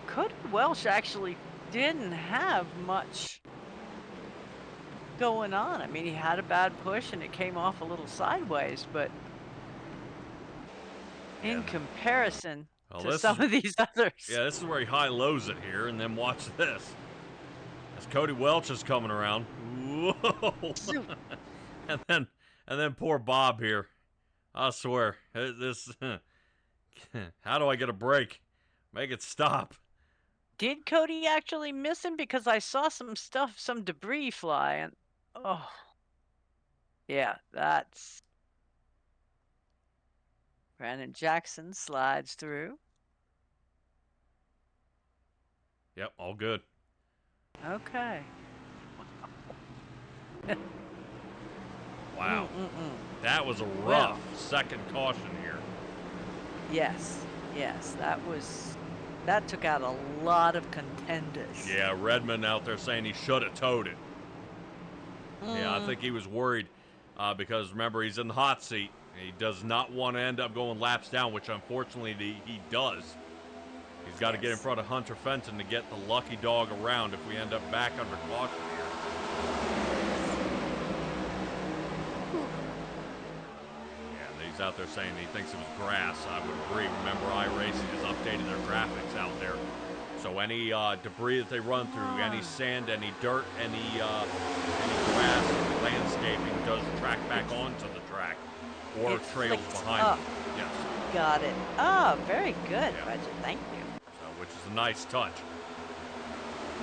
Cody Welch actually didn't have much going on. I mean, he had a bad push and it came off a little sideways, but in comparison to some of these others. Yeah, this is where he high-lows it here, and then watch this. As Cody Welch is coming around. Whoa! and then poor Bob here. I swear. How do I get a break? Make it stop. Did Cody actually miss him? Because I saw some debris fly, and oh. Yeah, that's... Brandon Jackson slides through. Yep, all good. Okay. Wow. That was a rough second caution here. Yes, that took out a lot of contenders. Yeah, Redmond out there saying he should have towed it. Yeah, I think he was worried because remember, he's in the hot seat. He does not want to end up going laps down, which unfortunately he does. He's got to get in front of Hunter Fenton to get the lucky dog around if we end up back under caution here. Yeah, he's out there saying he thinks it was grass. I would agree. Remember, iRacing has updated their graphics out there. So any debris that they run through, any sand, any dirt, any grass, landscaping does track back onto the track or trails behind it. Yes. Got it. Oh, very good, Roger. Thank you. So, which is a nice touch.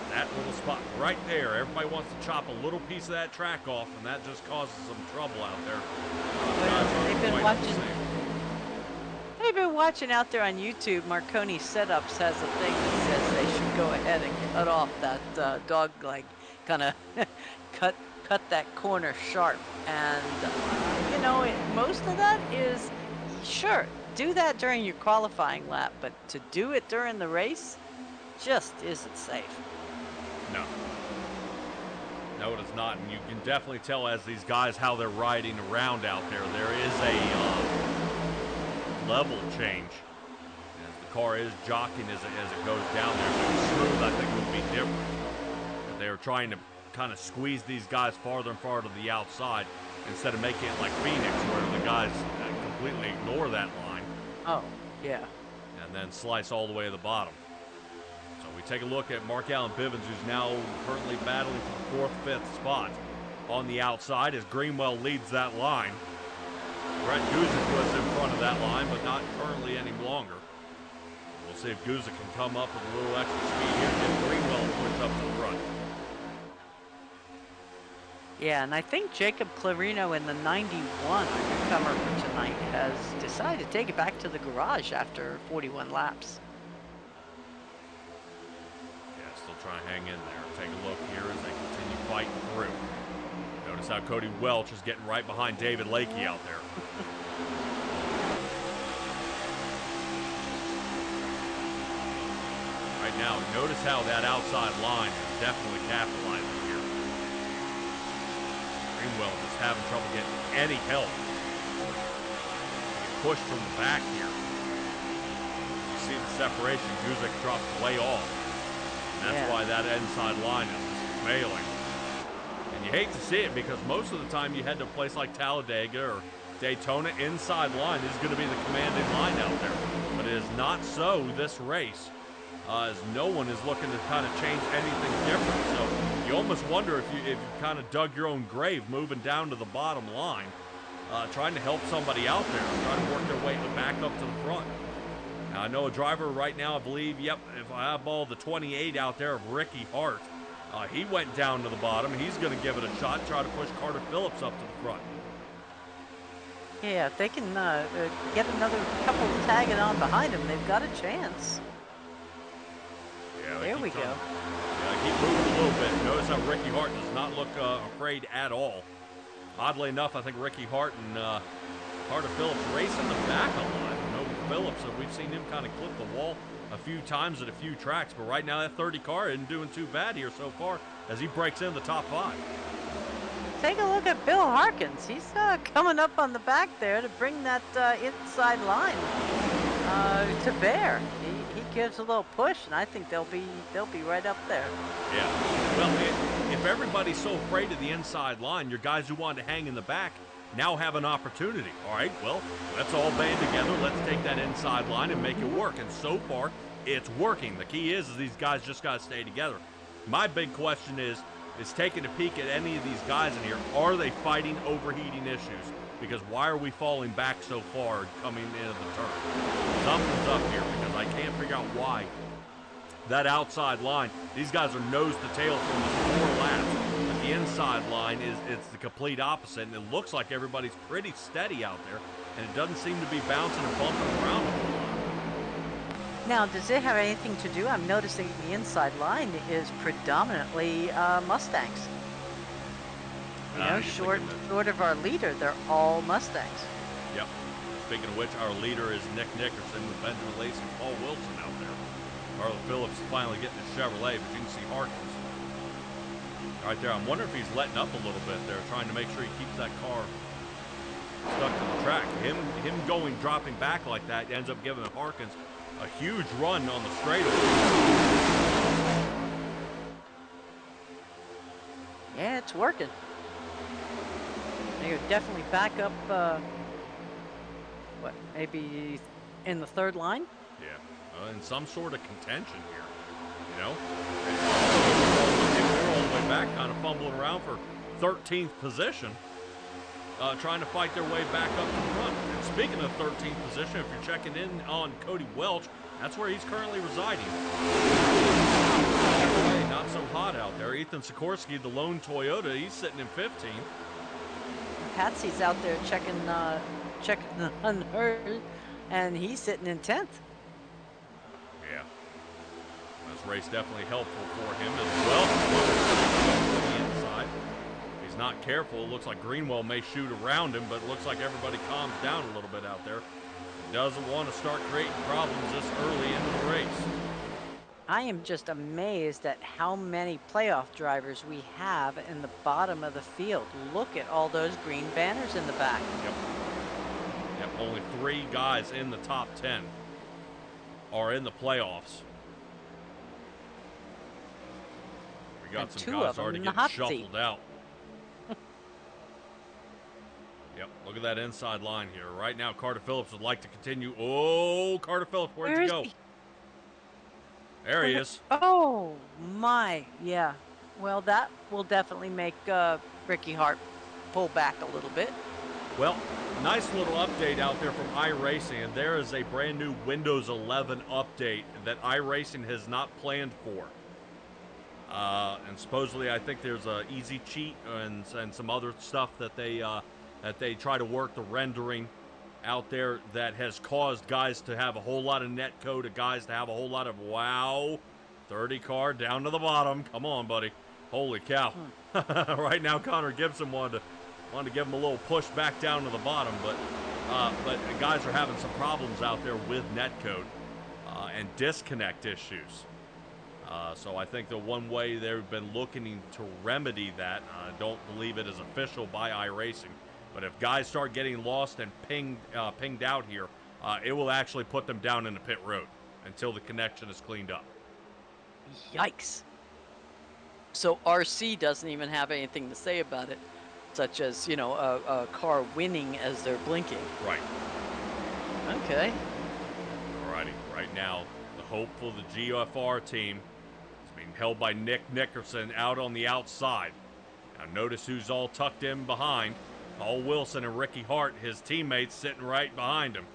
That little spot right there, everybody wants to chop a little piece of that track off, and that just causes some trouble out there. They've been watching out there on YouTube. Marconi Setups has a thing that says they should go ahead and cut off that dog leg, kind of cut that corner sharp. And you know, most of that is sure do that during your qualifying lap, but to do it during the race just isn't safe. No, it is not, and you can definitely tell as these guys how they're riding around out there. There is a level change. As the car is jockeying as it goes down there. If it was smooth, I think it would be different. But they were trying to kind of squeeze these guys farther and farther to the outside instead of making it like Phoenix, where the guys completely ignore that line. Oh, yeah. And then slice all the way to the bottom. So we take a look at Mark Allen Bivens, who's now currently battling for the 4th, 5th spot on the outside as Greenwell leads that line. Brett Guzik was in front of that line, but not currently any longer. We'll see if Guzik can come up with a little extra speed here and get Greenwell pushed up to the front. Yeah, and I think Jacob Clarino in the 91 newcomer for tonight has decided to take it back to the garage after 41 laps. Yeah, still trying to hang in there. Take a look here as they continue fighting through. Notice how Cody Welch is getting right behind David Lakey out there. Right now, notice how that outside line is definitely capitalizing here. Greenwell is having trouble getting any help. Pushed from the back here. You see the separation. Guzik drops way off. And that's why that inside line is failing. And you hate to see it because most of the time you head to a place like Talladega or Daytona, inside line is going to be the commanding line out there. But it is not so this race, as no one is looking to kind of change anything different. So you almost wonder if you kind of dug your own grave moving down to the bottom line, trying to help somebody out there, trying to work their way back up to the front. Now, I know a driver right now, I believe, if I eyeball the 28 out there of Ricky Hart, he went down to the bottom. He's going to give it a shot, try to push Carter Phillips up to the front. Yeah, if they can get another couple tagging on behind them, they've got a chance. Yeah, there we go. Yeah, keep moving a little bit. Notice how Ricky Hart does not look afraid at all. Oddly enough, I think Ricky Hart and Carter Phillips racing the back a lot. Phillips, we've seen him kind of clip the wall a few times at a few tracks, but right now that 30 car isn't doing too bad here so far as he breaks in the top 5. Take a look at Bill Harkins. He's coming up on the back there to bring that inside line to bear. He gives a little push, and I think they'll be right up there. Yeah. Well, if everybody's so afraid of the inside line, your guys who want to hang in the back now have an opportunity. All right, well, let's all band together. Let's take that inside line and make it work. And so far, it's working. The key is these guys just got to stay together. My big question is taking a peek at any of these guys in here. Are they fighting overheating issues? Because why are we falling back so far coming into the turn? Something's up here because I can't figure out why. That outside line, these guys are nose to tail from the 4 laps. But the inside line it's the complete opposite, and it looks like everybody's pretty steady out there, and it doesn't seem to be bouncing and bumping around a whole lot. Now, does it have anything to do? I'm noticing the inside line is predominantly Mustangs. You know, short of our leader, they're all Mustangs. Yep. Speaking of which, our leader is Nick Nickerson with Benjamin Lacey and Paul Wilson out there. Carla Phillips is finally getting his Chevrolet, but you can see Harkins right there. I'm wondering if he's letting up a little bit there, trying to make sure he keeps that car stuck to the track. Him dropping back like that ends up giving Harkins a huge run on the straightaway. Yeah, it's working. They're definitely back up, maybe in the 3rd line? Yeah, in some sort of contention here, you know? They're all the way back, kind of fumbling around for 13th position, trying to fight their way back up to the front. And speaking of 13th position, if you're checking in on Cody Welch, that's where he's currently residing. Hey, not so hot out there. Ethan Sikorsky, the lone Toyota, he's sitting in 15th. Patsy's out there checking on her, and he's sitting in 10th. Yeah. This race definitely helpful for him as well. On the inside. He's not careful. It looks like Greenwell may shoot around him, but it looks like everybody calms down a little bit out there. He doesn't want to start creating problems this early into the race. I am just amazed at how many playoff drivers we have in the bottom of the field. Look at all those green banners in the back. Yep. Yep, only 3 guys in the top 10 are in the playoffs. We got And some 2 guys of them already in the getting hot seat. shuffled out. Yep, look at that inside line here. Right now, Carter Phillips would like to continue. Oh, Carter Phillips, where'd Where you is go? he? There he is. Oh, my. Yeah. Well, that will definitely make Ricky Hart pull back a little bit. Well, nice little update out there from iRacing, and there is a brand new Windows 11 update that iRacing has not planned for. And supposedly, I think there's a easy cheat and some other stuff that they try to work the rendering out there that has caused guys to have a whole lot of net code, and guys to have a whole lot of 30 car down to the bottom. Come on, buddy. Holy cow. Right now, Connor Gibson wanted to give him a little push back down to the bottom, but guys are having some problems out there with netcode and disconnect issues. So I think the one way they've been looking to remedy that, I don't believe it is official by iRacing, but if guys start getting lost and pinged out here, it will actually put them down in the pit road until the connection is cleaned up. Yikes. So RC doesn't even have anything to say about it, such as, a car winning as they're blinking. Right. Okay. Alrighty. Right now, the hopeful, the GFR team is being held by Nick Nickerson out on the outside. Now notice who's all tucked in behind. Paul Wilson and Ricky Hart, his teammates, sitting right behind him,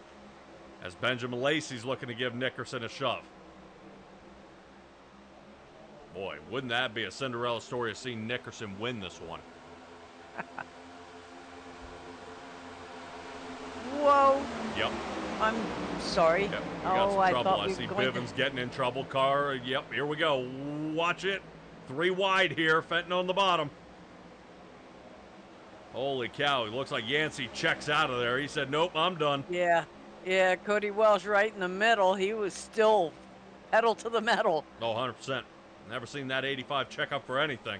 as Benjamin Lacey's looking to give Nickerson a shove. Boy, wouldn't that be a Cinderella story of seeing Nickerson win this one? Whoa. Yep. I'm sorry. Yep. We got some I trouble. thought I we see were going Bivens getting in trouble. Car. Yep. Here we go. Watch it. 3 wide here. Fenton on the bottom. Holy cow. It looks like Yancey checks out of there. He said, nope, I'm done. Yeah. Yeah, Cody Welsh right in the middle. He was still pedal to the metal. Oh, 100%. Never seen that 85 check up for anything.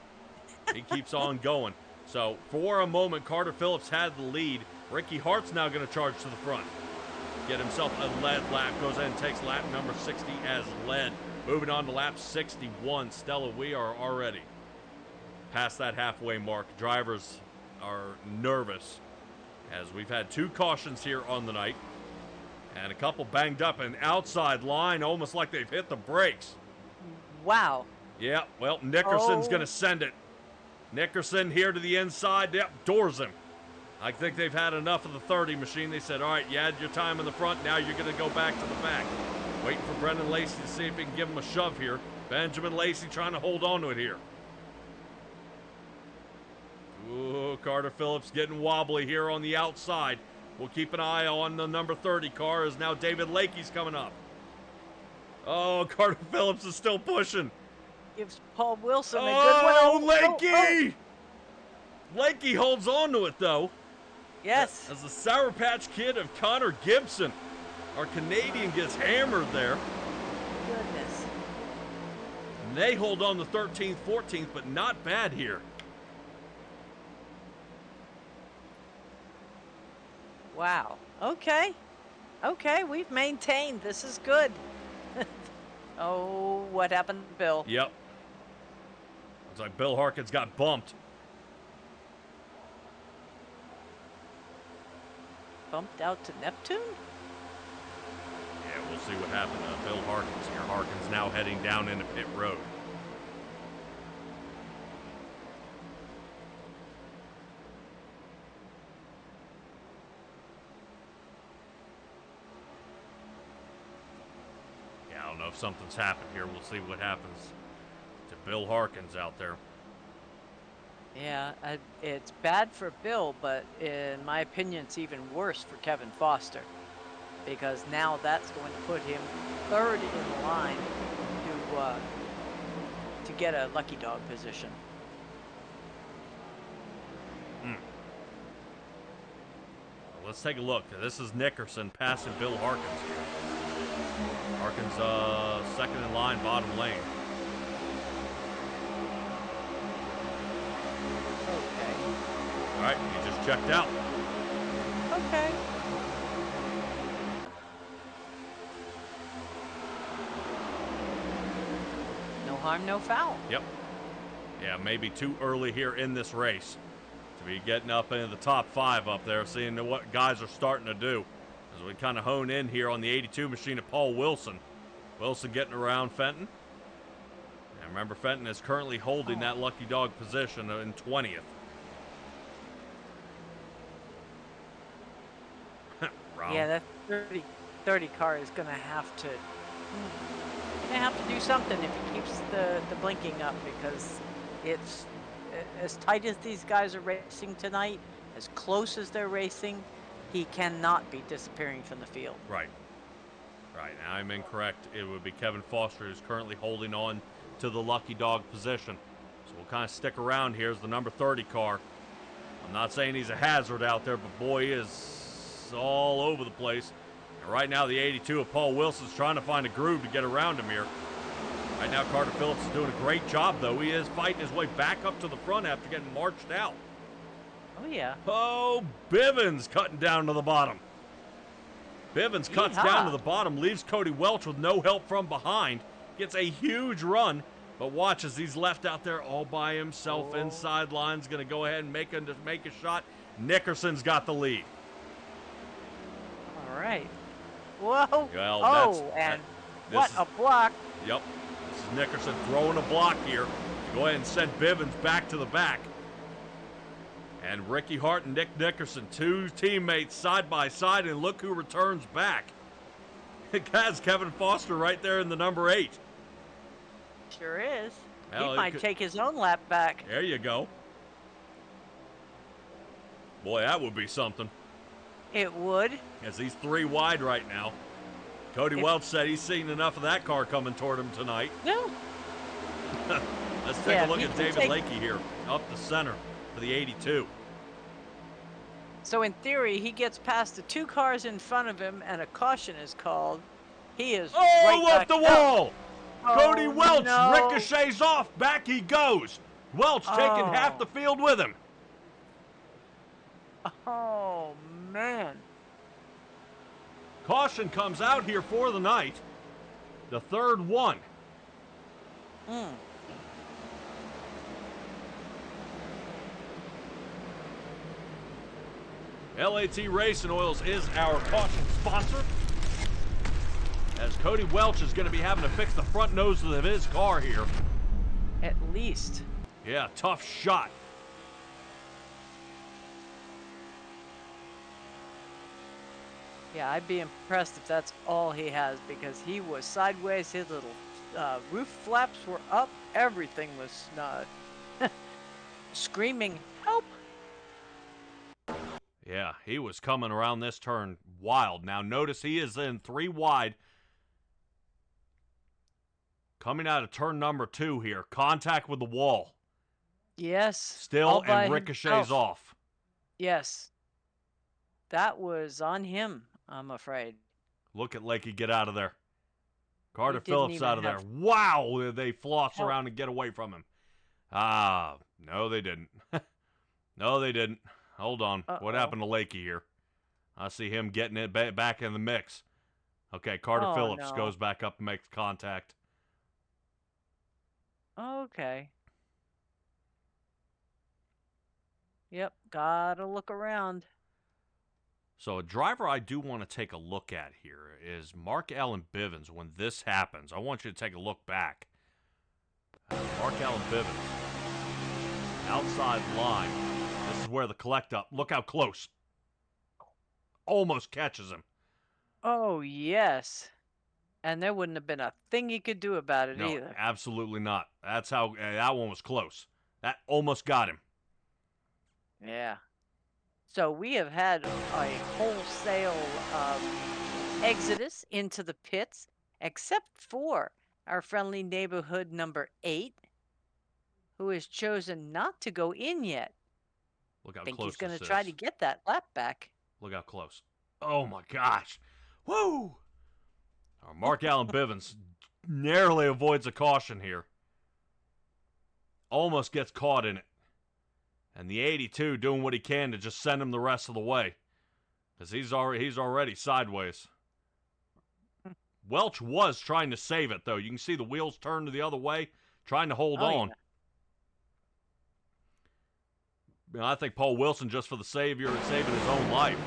He keeps on going. So, for a moment, Carter Phillips had the lead. Ricky Hart's now going to charge to the front. Get himself a lead lap. Goes in and takes lap number 60 as lead. Moving on to lap 61. Stella, we are already past that halfway mark. Drivers are nervous as we've had 2 cautions here on the night. And a couple banged up an outside line, almost like they've hit the brakes. Wow. Yeah, well, Nickerson's going to send it. Nickerson here to the inside. Yep, doors him. I think they've had enough of the 30 machine. They said, all right, you had your time in the front. Now you're going to go back to the back. Waiting for Brendan Lacey to see if he can give him a shove here. Benjamin Lacey trying to hold on to it here. Ooh, Carter Phillips getting wobbly here on the outside. We'll keep an eye on the number 30 car as now David Lakey's coming up. Oh, Carter Phillips is still pushing. Gives Paul Wilson a good one. Oh, Lakey! Lakey holds on to it, though. Yes. As the Sour Patch Kid of Connor Gibson. Our Canadian gets hammered there. Goodness. And they hold on to 13th, 14th, but not bad here. Wow. Okay. Okay, we've maintained. This is good. Oh, what happened to Bill? Yep. Looks like Bill Harkins got bumped. Bumped out to Neptune? Yeah, we'll see what happened to Bill Harkins here. Harkins now heading down into pit road. Yeah, I don't know if something's happened here. We'll see what happens to Bill Harkins out there. Yeah, it's bad for Bill, but in my opinion, it's even worse for Kevin Foster, because now that's going to put him third in the line to get a lucky dog position. Let's take a look. This is Nickerson passing Bill Harkins. Harkins second in line, bottom lane. Okay. All right, he just checked out. Okay. harm, no foul. Yep. Yeah, maybe too early here in this race to be getting up into the top 5 up there, seeing what guys are starting to do. As we kind of hone in here on the 82 machine of Paul Wilson. Wilson getting around Fenton. And remember, Fenton is currently holding that lucky dog position in 20th. Yeah, that 30 car is going to have to do something if he keeps the blinking up, because it's as tight as these guys are racing tonight, as close as they're racing, he cannot be disappearing from the field. Right. Right. Now I'm incorrect. It would be Kevin Foster who's currently holding on to the lucky dog position. So we'll kind of stick around here as the number 30 car. I'm not saying he's a hazard out there, but boy, he is all over the place. And right now the 82 of Paul Wilson's trying to find a groove to get around him here. Right now Carter Phillips is doing a great job, though. He is fighting his way back up to the front after getting marched out. Oh, yeah. Oh, Bivens cutting down to the bottom. Bivens cuts down to the bottom, leaves Cody Welch with no help from behind. Gets a huge run, but watch as he's left out there all by himself inside lines. Going to go ahead and make a shot. Nickerson's got the lead. All right. Whoa. Well, what a block. Yep. This is Nickerson throwing a block here to go ahead and send Bivens back to the back. And Ricky Hart and Nick Nickerson, 2 teammates side by side, and look who returns back. It has Kevin Foster right there in the number 8. Sure is. Well, he might take his own lap back. There you go. Boy, that would be something. It would. As he's 3 wide right now. Cody Welch said he's seen enough of that car coming toward him tonight. No. Let's take a look at David Lakey here, up the center for the 82. So in theory, he gets past the 2 cars in front of him, and a caution is called. He is right off the wall. Cody Welch no. ricochets off. Back he goes. Welch taking half the field with him. Oh, man. Caution comes out here for the night. The 3rd one. LAT Racing Oils is our caution sponsor. As Cody Welch is going to be having to fix the front nose of his car here. At least. Yeah, tough shot. Yeah, I'd be impressed if that's all he has, because he was sideways, his little roof flaps were up, everything was screaming, help! Yeah, he was coming around this turn wild. Now notice he is in 3 wide. Coming out of turn number 2 here. Contact with the wall. Yes. Still, and ricochets off. Yes. That was on him, I'm afraid. Look at Lakey get out of there. Carter Phillips out of there. Wow, they floss around and get away from him. No, they didn't. No, they didn't. Hold on. What happened to Lakey here? I see him getting it back in the mix. Okay, Carter Phillips goes back up and makes contact. Okay. Yep, gotta look around. So a driver I do want to take a look at here is Mark Allen Bivens. When this happens, I want you to take a look back. Mark Allen Bivens. Outside line. This is where the collect up. Look how close. Almost catches him. Oh, yes. And there wouldn't have been a thing he could do about it either. No, absolutely not. That's how that one was close. That almost got him. Yeah. So we have had a wholesale exodus into the pits, except for our friendly neighborhood number 8, who has chosen not to go in yet. Look how I think close he's going this to try is. to get that lap back. Look how close. Oh, my gosh. Woo! Mark Allen Bivens narrowly avoids a caution here. Almost gets caught in it. And the 82 doing what he can to just send him the rest of the way. Because he's already sideways. Welch was trying to save it, though. You can see the wheels turn to the other way. trying to hold on. Yeah. You know, I think Paul Wilson, just for the saving his own life,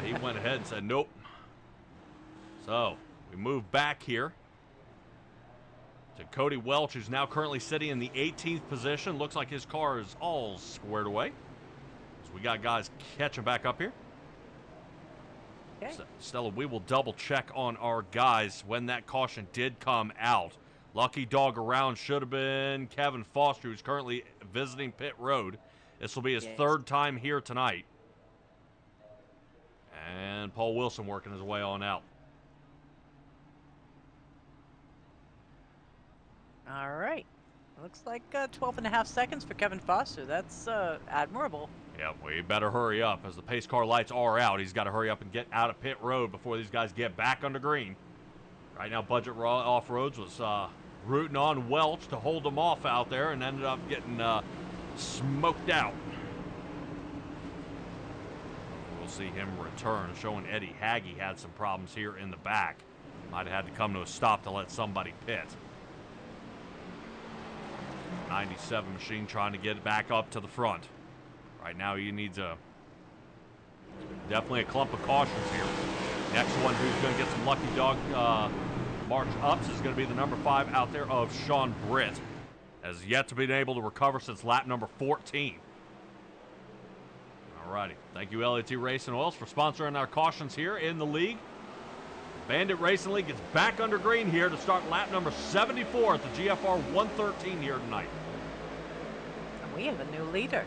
he went ahead and said, nope. So we move back here to Cody Welch, who's now currently sitting in the 18th position. Looks like his car is all squared away. So we got guys catching back up here. Okay. So, Stella, we will double check on our guys when that caution did come out. Lucky dog around should have been Kevin Foster, who's currently visiting pit road. This will be his third time here tonight. And Paul Wilson working his way on out. All right. Looks like 12 and a half seconds for Kevin Foster. That's admirable. Yeah, we better hurry up. As the pace car lights are out, he's got to hurry up and get out of pit road before these guys get back under green. Right now, Budget Off-Roads was rooting on Welch to hold him off out there and ended up getting smoked out. We'll see him return, showing Eddie Haggy had some problems here in the back. Might have had to come to a stop to let somebody pit. 97 machine trying to get it back up to the front. Right now he needs definitely a clump of cautions here. Next one who's going to get some lucky dog march ups is going to be the number 5 out there of Sean Britt. Has yet to be able to recover since lap number 14. Alrighty. Thank you, LAT Racing Oils, for sponsoring our cautions here in the league. Bandit Racing League gets back under green here to start lap number 74 at the GFR 113 here tonight. And we have a new leader.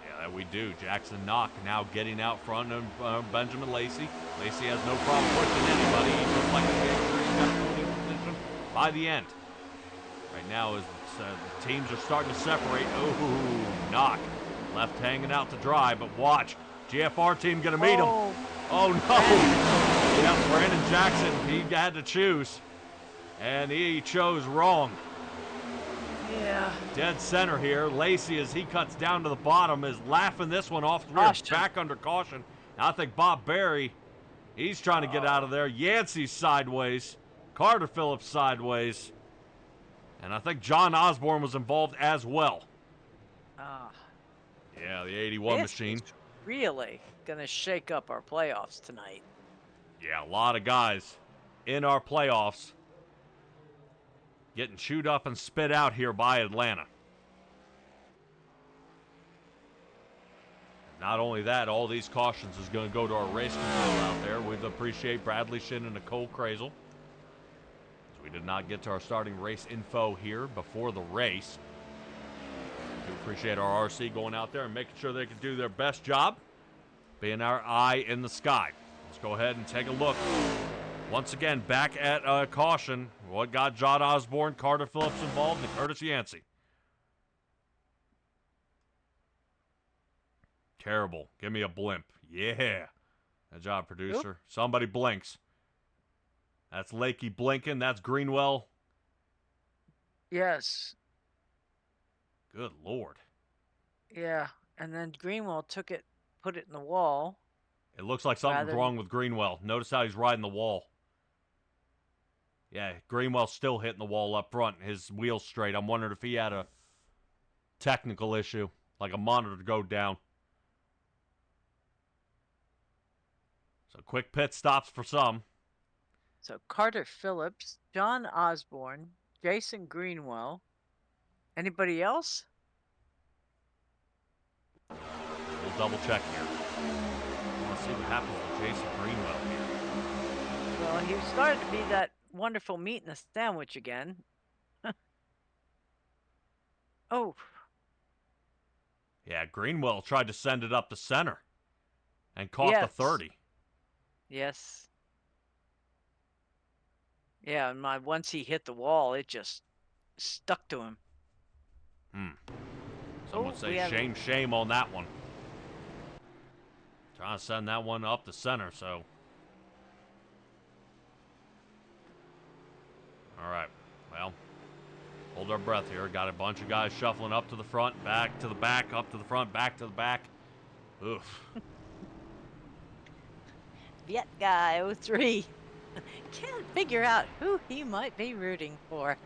Yeah, that we do. Jackson Knock now getting out front of Benjamin Lacey. Lacey has no problem pushing anybody. He looks like he's got a leading position by the end. Right now, as the teams are starting to separate. Oh, Knock left hanging out to dry, but watch. GFR team going to meet him. Oh, no. Yeah, Brandon Jackson, he had to choose, and he chose wrong. Yeah. Dead center here. Lacey, as he cuts down to the bottom, is laughing this one off the rear. Back under caution. Now I think Bob Berry, he's trying to get out of there. Yancey's sideways. Carter Phillips sideways. And I think John Osborne was involved as well. Yeah, the 81 machine. Really going to shake up our playoffs tonight. Yeah, a lot of guys in our playoffs getting chewed up and spit out here by Atlanta. Not only that, all these cautions is going to go to our race control out there. We appreciate Bradley Shin and Nicole Krazel. We did not get to our starting race info here before the race. We do appreciate our RC going out there and making sure they can do their best job, being our eye in the sky. Let's go ahead and take a look. Once again, back at caution. What got John Osborne, Carter Phillips involved, and Curtis Yancey. Terrible. Give me a blimp. Yeah. Good job, producer. Oop. Somebody blinks. That's Lakey blinking. That's Greenwell. Yes. Good Lord. Yeah. And then Greenwell took it, put it in the wall. It looks like something's wrong with Greenwell. Notice how he's riding the wall. Yeah, Greenwell's still hitting the wall up front. His wheel's straight. I'm wondering if he had a technical issue, like a monitor to go down. So quick pit stops for some. So Carter Phillips, John Osborne, Jason Greenwell. Anybody else? We'll double check here. Let's see what happens with Jason Greenwell here. Well, he started to be that wonderful meat in a sandwich again. Oh. Yeah, Greenwell tried to send it up the center and caught the 30. Yes. Yeah, and once he hit the wall, it just stuck to him. Some would say shame on that one. Trying to send that one up the center, so. All right, well, hold our breath here. Got a bunch of guys shuffling up to the front, back to the back, up to the front, back to the back. Oof. Viet guy 03. Can't figure out who he might be rooting for.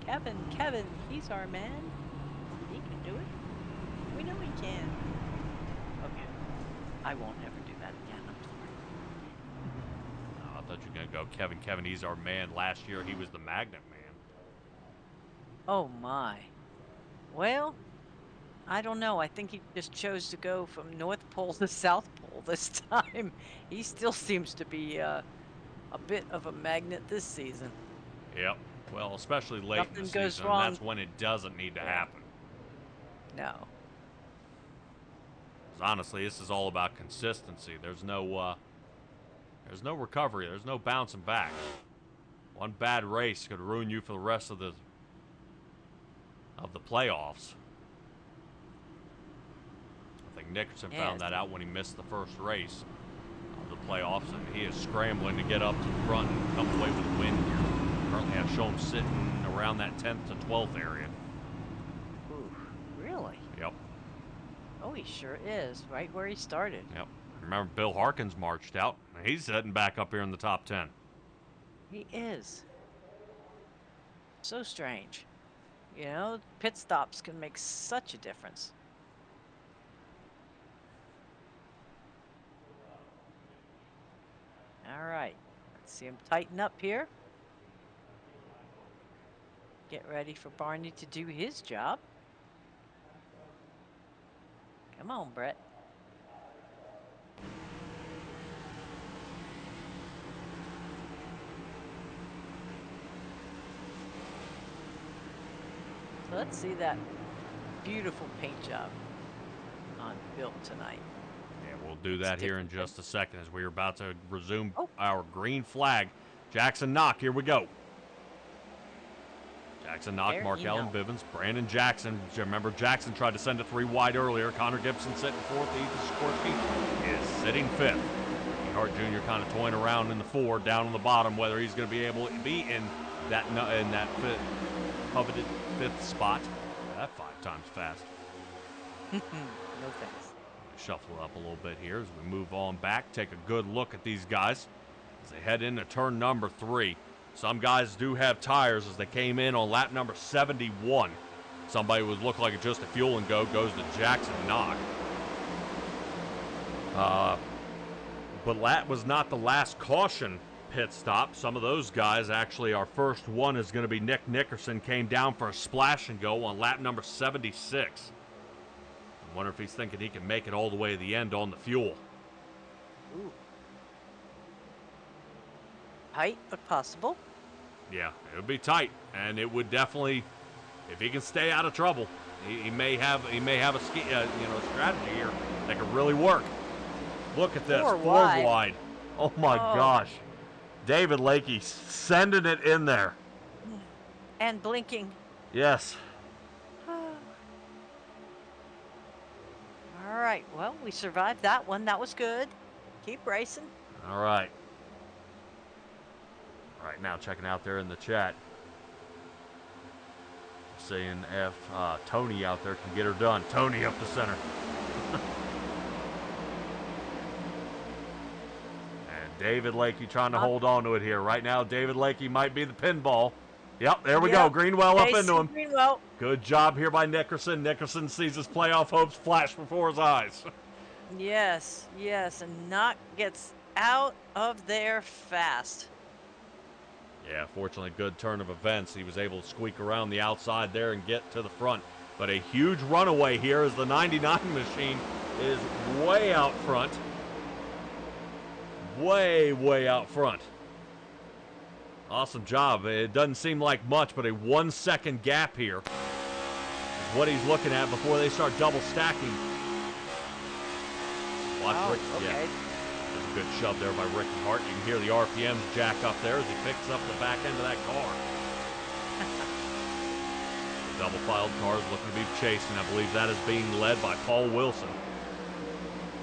Kevin, he's our man. He can do it. We know he can. Okay. I won't ever do that again. I'm sorry. I thought you were going to go Kevin, he's our man. Last year, he was the Magnet Man. Oh, my. Well, I don't know. I think he just chose to go from North Pole to South Pole this time. He still seems to be a bit of a magnet this season. Yep. Well, especially late Nothing in the goes season. wrong. That's when it doesn't need to happen. No. 'Cause honestly, this is all about consistency. There's no recovery. There's no bouncing back. One bad race could ruin you for the rest of the playoffs. I think Nickerson found that out when he missed the first race of the playoffs, and he is scrambling to get up to the front and come away with a win here. Currently, I show him sitting around that 10th to 12th area. Ooh, really? Yep. Oh, he sure is. Right where he started. Yep. Remember, Bill Harkins marched out. He's sitting back up here in the top 10. He is. So strange. You know, pit stops can make such a difference. All right. Let's see him tighten up here. Get ready for Barney to do his job. Come on, Brett. So let's see that beautiful paint job on Bill tonight. Yeah, we'll do that here in just a second as we're about to resume Oh. our green flag. Jackson Knock, here we go. Jackson Knock, There Mark you Allen know. Bivens, Brandon Jackson. Remember, Jackson tried to send it 3 wide earlier. Connor Gibson sitting 4th. Ethan Sikorsky is sitting 5th. Hart Jr. kind of toying around in the 4, down on the bottom, whether he's going to be able to be in that coveted 5th spot. That 5 times fast. No thanks. Shuffle it up a little bit here as we move on back. Take a good look at these guys as they head into turn number 3. Some guys do have tires as they came in on lap number 71. Somebody was looked like just a fuel and go goes to Jackson Knock. But that was not the last caution pit stop. Some of those guys actually, our first one is going to be Nick Nickerson, came down for a splash and go on lap number 76. I wonder if he's thinking he can make it all the way to the end on the fuel. Ooh. Tight, but possible. Yeah, it would be tight, and it would definitely, if he can stay out of trouble, he may have a strategy here that could really work. Look at this, 4 4 wide. wide. Oh my gosh, David Lakey sending it in there. And blinking. Yes. All right, well, we survived that one. That was good. Keep racing. All right. Right now, checking out there in the chat, saying if Tony out there can get her done. Tony up the center. And David Lakey trying to hold on to it here. Right now, David Lakey might be the pinball. Yep, there we go. Greenwell up into him. Greenwell. Good job here by Nickerson. Nickerson sees his playoff hopes flash before his eyes. Yes, and Knock gets out of there fast. Yeah, fortunately, good turn of events. He was able to squeak around the outside there and get to the front. But a huge runaway here as the 99 machine is way out front. Way out front. Awesome job. It doesn't seem like much, but a 1 second gap here is what he's looking at before they start double stacking. Watch Rick. Okay. Yeah. There's a good shove there by Ricky Hart. You can hear the RPMs jack up there as he picks up the back end of that car. The double filed car is looking to be chasing. I believe that is being led by Paul Wilson.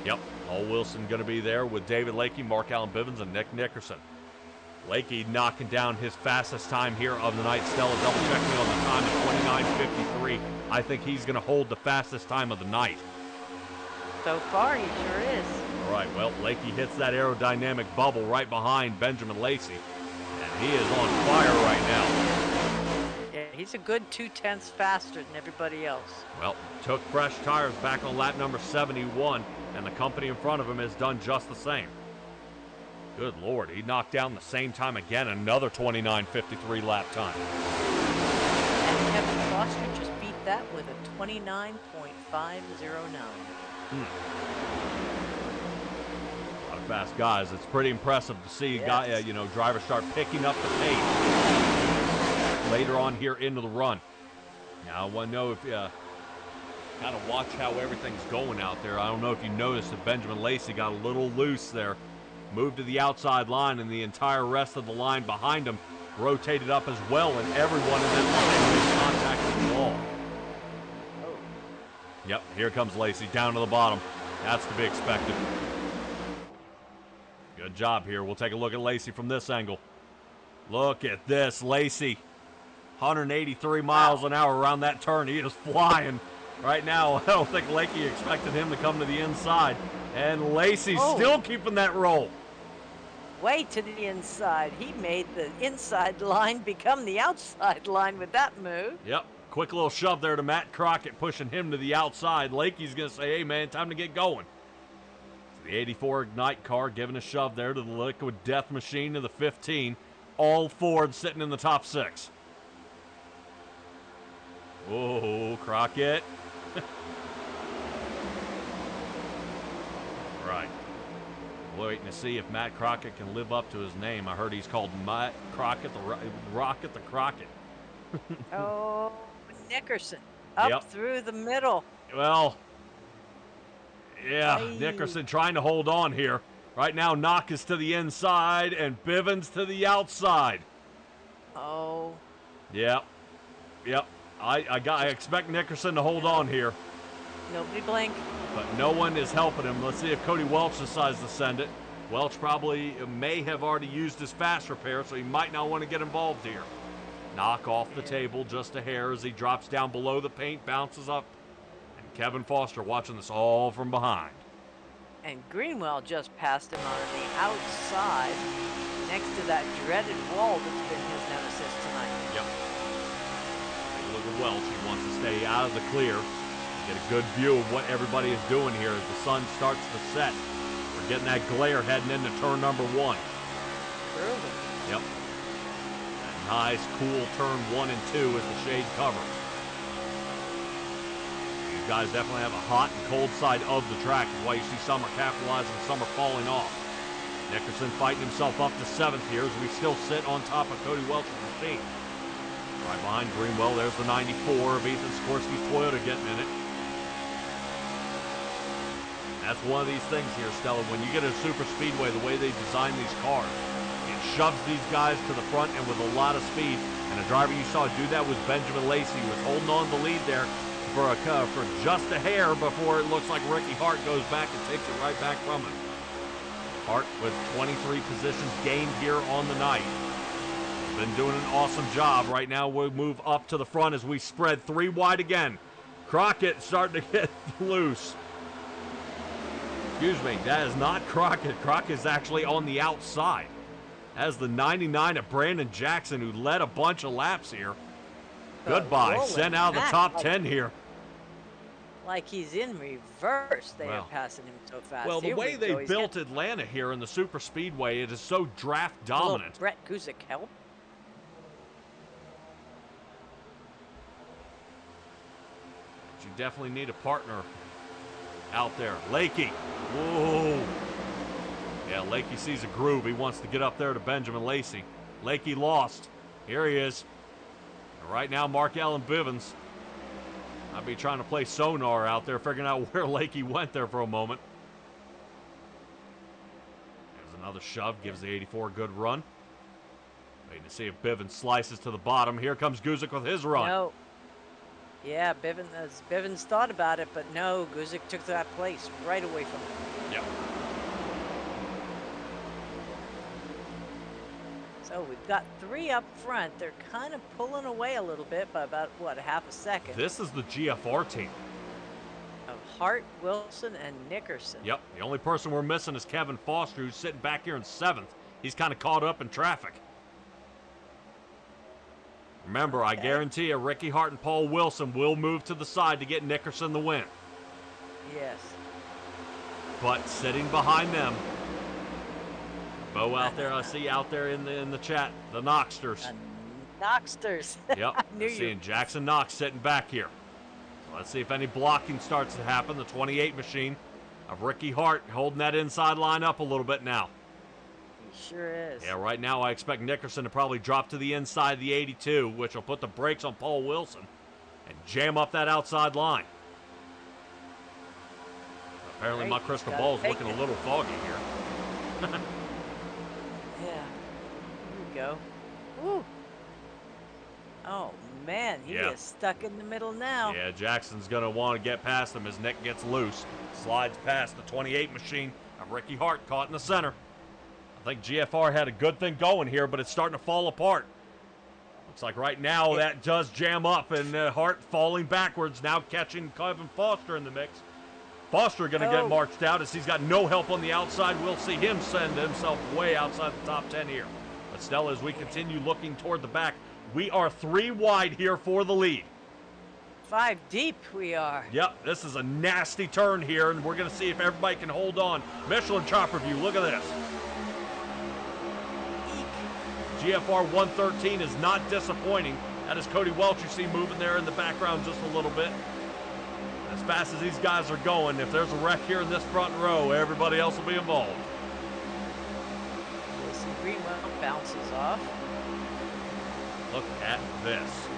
Yep, Paul Wilson going to be there with David Lakey, Mark Allen Bivens, and Nick Nickerson. Lakey knocking down his fastest time here of the night. Stella double checking on the time at 29:53. I think he's going to hold the fastest time of the night. So far, he sure is. All right, well, Lakey hits that aerodynamic bubble right behind Benjamin Lacey, and he is on fire right now. Yeah, he's a good 0.2 faster than everybody else. Well, took fresh tires back on lap number 71, and the company in front of him has done just the same. Good Lord, he knocked down the same time again, another 29:53 lap time. And Kevin Foster just beat that with a 29.509. A lot of fast guys. It's pretty impressive to see drivers start picking up the pace later on here into the run. Now, I want to know if kind of watch how everything's going out there. I don't know if you noticed that Benjamin Lacey got a little loose there. Moved to the outside line, and the entire rest of the line behind him rotated up as well, and everyone in that line made contact with the wall. Oh. Yep, here comes Lacey down to the bottom. That's to be expected. Good job here. We'll take a look at Lacey from this angle. Look at this, Lacey. 183 miles an hour around that turn. He is flying. Right now, I don't think Lakey expected him to come to the inside. And Lacey's still keeping that roll. Way to the inside. He made the inside line become the outside line with that move. Yep. Quick little shove there to Matt Crockett, pushing him to the outside. Lakey's going to say, hey, man, time to get going. So the 84 Ignite car giving a shove there to the Liquid Death Machine of the 15. All Ford sitting in the top 6. Oh, Crockett. Right. Waiting to see if Matt Crockett can live up to his name. I heard he's called Matt Crockett, the Rocket the Crockett. Oh, Nickerson. Up through the middle. Well, yeah, Nickerson trying to hold on here. Right now, Knock is to the inside and Bivens to the outside. Oh. Yep. I expect Nickerson to hold on here. Nobody blink. But no one is helping him. Let's see if Cody Welch decides to send it. Welch probably may have already used his fast repair, so he might not want to get involved here. Knock off the table just a hair as he drops down below the paint, bounces up. And Kevin Foster watching this all from behind. And Greenwell just passed him on the outside next to that dreaded wall that's been his nemesis tonight. Yep. Take a look at Welch. He wants to stay out of the clear. Get a good view of what everybody is doing here as the sun starts to set. We're getting that glare heading into turn number 1. Early. Yep. That nice, cool turn 1 and 2 as the shade covers. These guys definitely have a hot and cold side of the track. That's why you see some are capitalizing and some are falling off. Nickerson fighting himself up to 7th here as we still sit on top of Cody Welch's machine. Right behind Greenwell, there's the 94 of Ethan Sikorsky's Toyota getting in it. That's one of these things here, Stella. When you get a Super Speedway, the way they design these cars, it shoves these guys to the front and with a lot of speed. And a driver you saw do that was Benjamin Lacey, who was holding on the lead there for just a hair before it looks like Ricky Hart goes back and takes it right back from him. Hart with 23 positions gained here on the night. Been doing an awesome job. Right now we'll move up to the front as we spread 3 wide again. Crockett starting to get loose. Excuse me, that is not Crockett. Crockett is actually on the outside. As the 99 of Brandon Jackson, who led a bunch of laps here. Goodbye, sent out of the top 10 here. Like he's in reverse. They are passing him so fast. Well, the way they built Atlanta here in the Super Speedway, it is so draft dominant. Brett Guzik help. But you definitely need a partner out there. Lakey. Whoa. Yeah, Lakey sees a groove. He wants to get up there to Benjamin Lacey. Lakey lost. Here he is. And right now, Mark Allen Bivens. I'll be trying to play sonar out there, figuring out where Lakey went there for a moment. There's another shove. Gives the 84 a good run. Waiting to see if Bivens slices to the bottom. Here comes Guzik with his run. No. Yeah, Bivens thought about it, but no, Guzik took that place right away from him. Yep. So we've got 3 up front. They're kind of pulling away a little bit by about, what, a half a second. This is the GFR team. Of Hart, Wilson, and Nickerson. Yep, the only person we're missing is Kevin Foster, who's sitting back here in 7th. He's kind of caught up in traffic. Remember, I guarantee you, Ricky Hart and Paul Wilson will move to the side to get Nickerson the win. Yes. But sitting behind them, Bo out there, I see out there in the chat, the Knoxters. Knoxters. Yep, I'm seeing Jackson Knox sitting back here. So let's see if any blocking starts to happen. The 28 machine of Ricky Hart holding that inside line up a little bit now. He sure is. Yeah, right now I expect Nickerson to probably drop to the inside of the 82, which will put the brakes on Paul Wilson and jam up that outside line. Apparently my crystal ball is looking a little foggy here. Yeah. Here we go. Woo. Oh, man. He is stuck in the middle now. Yeah, Jackson's going to want to get past him as Nick gets loose. Slides past the 28 machine of Ricky Hart caught in the center. I think GFR had a good thing going here, but it's starting to fall apart. Looks like right now that does jam up, and Hart falling backwards, now catching Kevin Foster in the mix. Foster going to get marched out as he's got no help on the outside. We'll see him send himself way outside the top 10 here. But still, as we continue looking toward the back, we are 3 wide here for the lead. 5 deep we are. Yep, this is a nasty turn here, and we're going to see if everybody can hold on. Michelin chopper view, look at this. GFR 113 is not disappointing. That is Cody Welch you see moving there in the background just a little bit. As fast as these guys are going, if there's a wreck here in this front row, everybody else will be involved. Jason Greenwell bounces off. Look at this.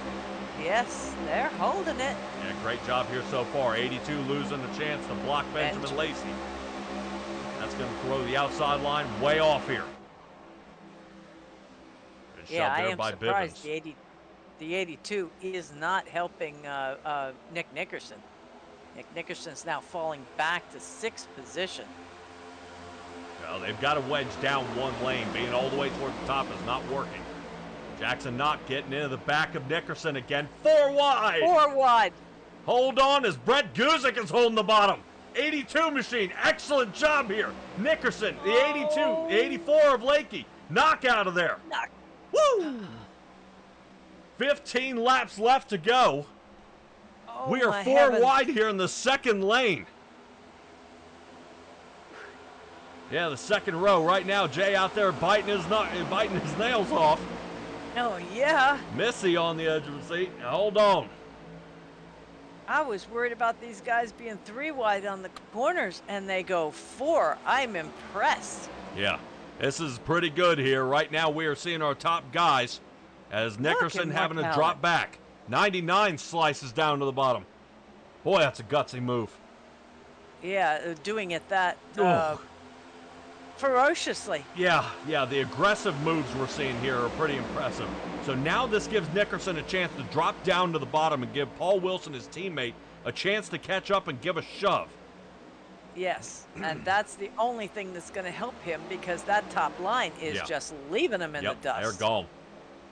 Yes, they're holding it. Yeah, great job here so far. 82 losing the chance to block Benjamin Lacey. That's going to throw the outside line way off here. Yeah, I am surprised the 82 is not helping Nick Nickerson. Nick Nickerson's now falling back to 6th position. Well, they've got to wedge down one lane. Being all the way toward the top is not working. Jackson Knock getting into the back of Nickerson again. 4 wide. 4 wide. Hold on as Brett Guzik is holding the bottom. 82 machine. Excellent job here. Nickerson, the 82, the 84 of Lakey. Knock out of there. Knock. Woo! 15 laps left to go. Oh, we are 4 wide here in the 2nd lane. Yeah, the 2nd row right now. Jay out there biting his nails off. Oh, yeah. Missy on the edge of the seat. Now, hold on. I was worried about these guys being 3 wide on the corners, and they go 4. I'm impressed. Yeah, this is pretty good here. Right now, we are seeing our top guys as Nickerson having to drop back. 99 slices down to the bottom. Boy, that's a gutsy move. Yeah, doing it that ferociously. Yeah, the aggressive moves we're seeing here are pretty impressive. So now this gives Nickerson a chance to drop down to the bottom and give Paul Wilson, his teammate, a chance to catch up and give a shove. Yes, and that's the only thing that's going to help him because that top line is just leaving him in the dust. They're gone.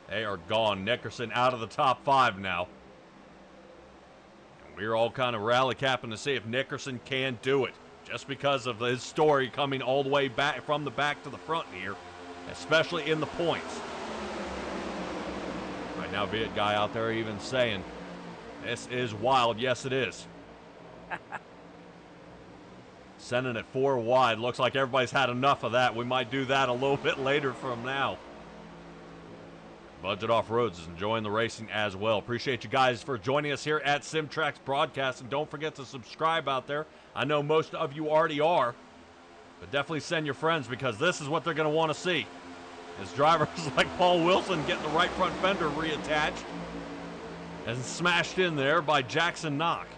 They are gone. Nickerson out of the top 5 now. And we're all kind of rally capping to see if Nickerson can do it. Just because of his story coming all the way back from the back to the front here, especially in the points. Right now, Viet guy out there even saying, this is wild. Yes, it is. Sending it 4 wide. Looks like everybody's had enough of that. We might do that a little bit later from now. Budget Off-Roads is enjoying the racing as well. Appreciate you guys for joining us here at SimTrax Broadcast. And don't forget to subscribe out there. I know most of you already are. But definitely send your friends because this is what they're going to want to see. As drivers like Paul Wilson getting the right front fender reattached and smashed in there by Jackson Knock.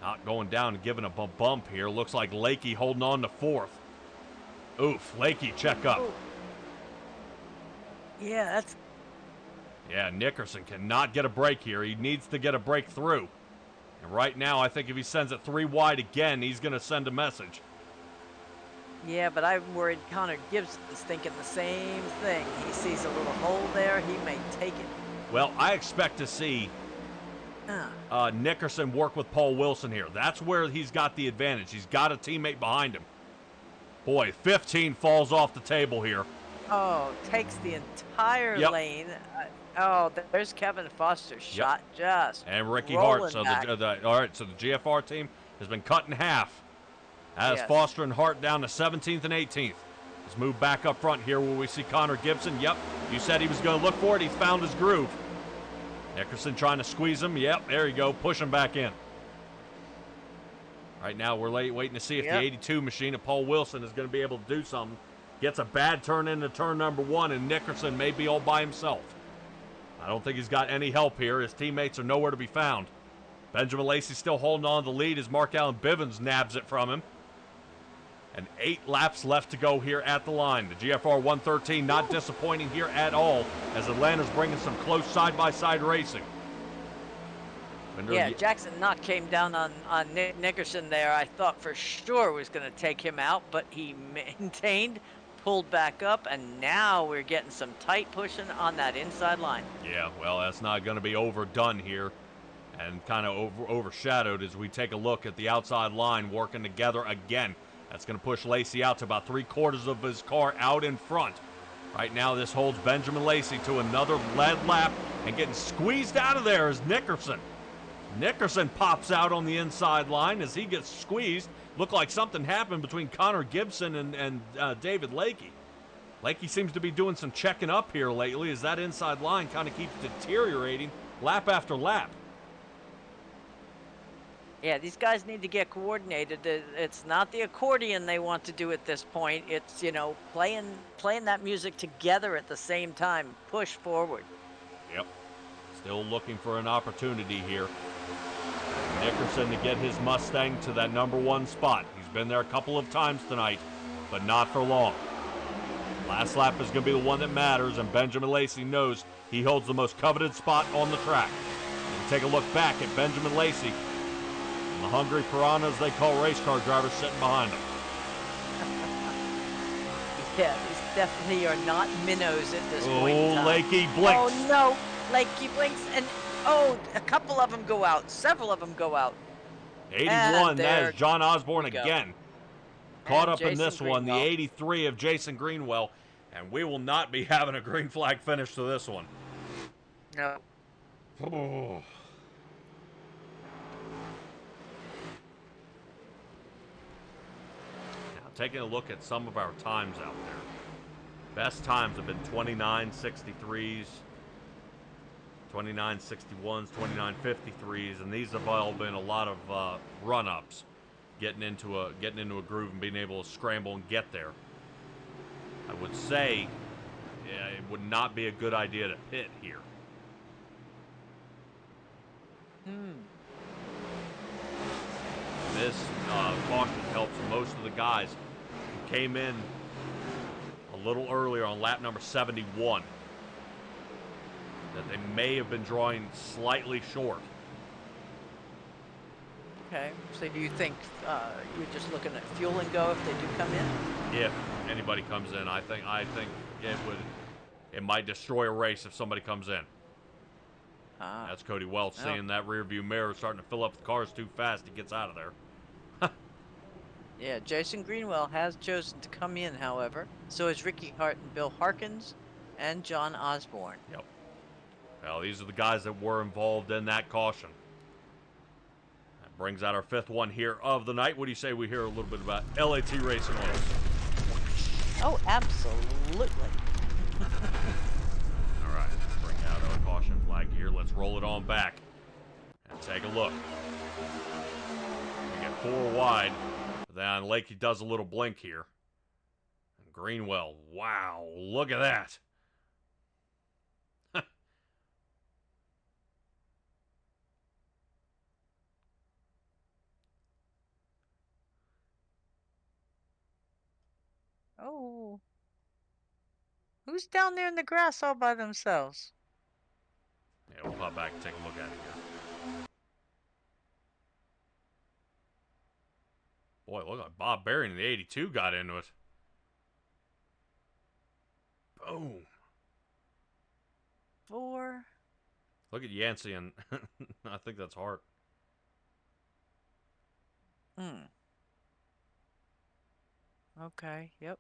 Not going down and giving a bump here. Looks like Lakey holding on to 4th. Oof, Lakey check up. Ooh. Yeah, Yeah, Nickerson cannot get a break here. He needs to get a break through. And right now, I think if he sends it 3 wide again, he's going to send a message. Yeah, but I'm worried Connor Gibbs is thinking the same thing. He sees a little hole there. He may take it. Well, I expect to see Nickerson work with Paul Wilson here. That's where he's got the advantage. He's got a teammate behind him. Boy, 15 falls off the table here. Oh, takes the entire lane. There's Kevin Foster's shot. Just and Ricky Hart. rolling So back. all right. So the GFR team has been cut in half. As Foster and Hart down to 17th and 18th. Let's move back up front here where we see Connor Gibson. Yep, you said he was going to look for it. He's found his groove. Nickerson trying to squeeze him. Yep, there you go. Push him back in. Right now we're waiting to see if the 82 machine of Paul Wilson is going to be able to do something. Gets a bad turn into turn number 1, and Nickerson may be all by himself. I don't think he's got any help here. His teammates are nowhere to be found. Benjamin Lacey still holding on to the lead as Mark Allen Bivens nabs it from him. And 8 laps left to go here at the line. The GFR 113 not disappointing here at all as Atlanta's bringing some close side-by-side racing. Jackson Knott came down on Nickerson there. I thought for sure was going to take him out, but he maintained, pulled back up, and now we're getting some tight pushing on that inside line. Yeah, well, that's not going to be overdone here and kind of overshadowed as we take a look at the outside line working together again. That's going to push Lacey out to about 3/4 of his car out in front. Right now, this holds Benjamin Lacey to another lead lap and getting squeezed out of there is Nickerson. Nickerson pops out on the inside line as he gets squeezed. Looked like something happened between Connor Gibson and David Lakey. Lakey seems to be doing some checking up here lately as that inside line kind of keeps deteriorating lap after lap. Yeah, these guys need to get coordinated. It's not the accordion they want to do at this point. It's, playing that music together at the same time. Push forward. Yep. Still looking for an opportunity here. Nickerson to get his Mustang to that number 1 spot. He's been there a couple of times tonight, but not for long. Last lap is going to be the one that matters, and Benjamin Lacey knows he holds the most coveted spot on the track. And take a look back at Benjamin Lacey. The hungry piranhas they call race car drivers sitting behind him. Yeah, these definitely are not minnows at this point in time. Lakey blinks. Oh, no. Lakey blinks, and, a couple of them go out. Several of them go out. 81, that is John Osborne again. Caught up in this one, the Greenwell. 83 of Jason Greenwell. And we will not be having a green flag finish to this one. No. Oh. Taking a look at some of our times out there. Best times have been 29.63s, 29.61s, 29.53s, and these have all been a lot of run-ups, getting into a groove and being able to scramble and get there. I would say it would not be a good idea to pit here. This caution helps most of the guys who came in a little earlier on lap number 71 that they may have been drawing slightly short. Okay, so do you think you're just looking at fuel and go if they do come in? If anybody comes in, I think it might destroy a race if somebody comes in. That's Cody Welch seeing that rear view mirror starting to fill up with cars too fast. He gets out of there. Yeah, Jason Greenwell has chosen to come in, however. So is Ricky Hart and Bill Harkins and John Osborne. Yep. Well, these are the guys that were involved in that caution. That brings out our 5th one here of the night. What do you say we hear a little bit about LAT Racing Oils? Oh, absolutely. All right, let's bring out our caution flag here. Let's roll it on back and take a look. We get 4 wide. Then Lakey does a little blink here. And Greenwell, wow, look at that. Oh. Who's down there in the grass all by themselves? Yeah, we'll pop back and take a look at it here. Boy, look like Bob Berry in the 82 got into it. Boom. 4, Look at Yancey, and I think that's Hart. Okay, yep.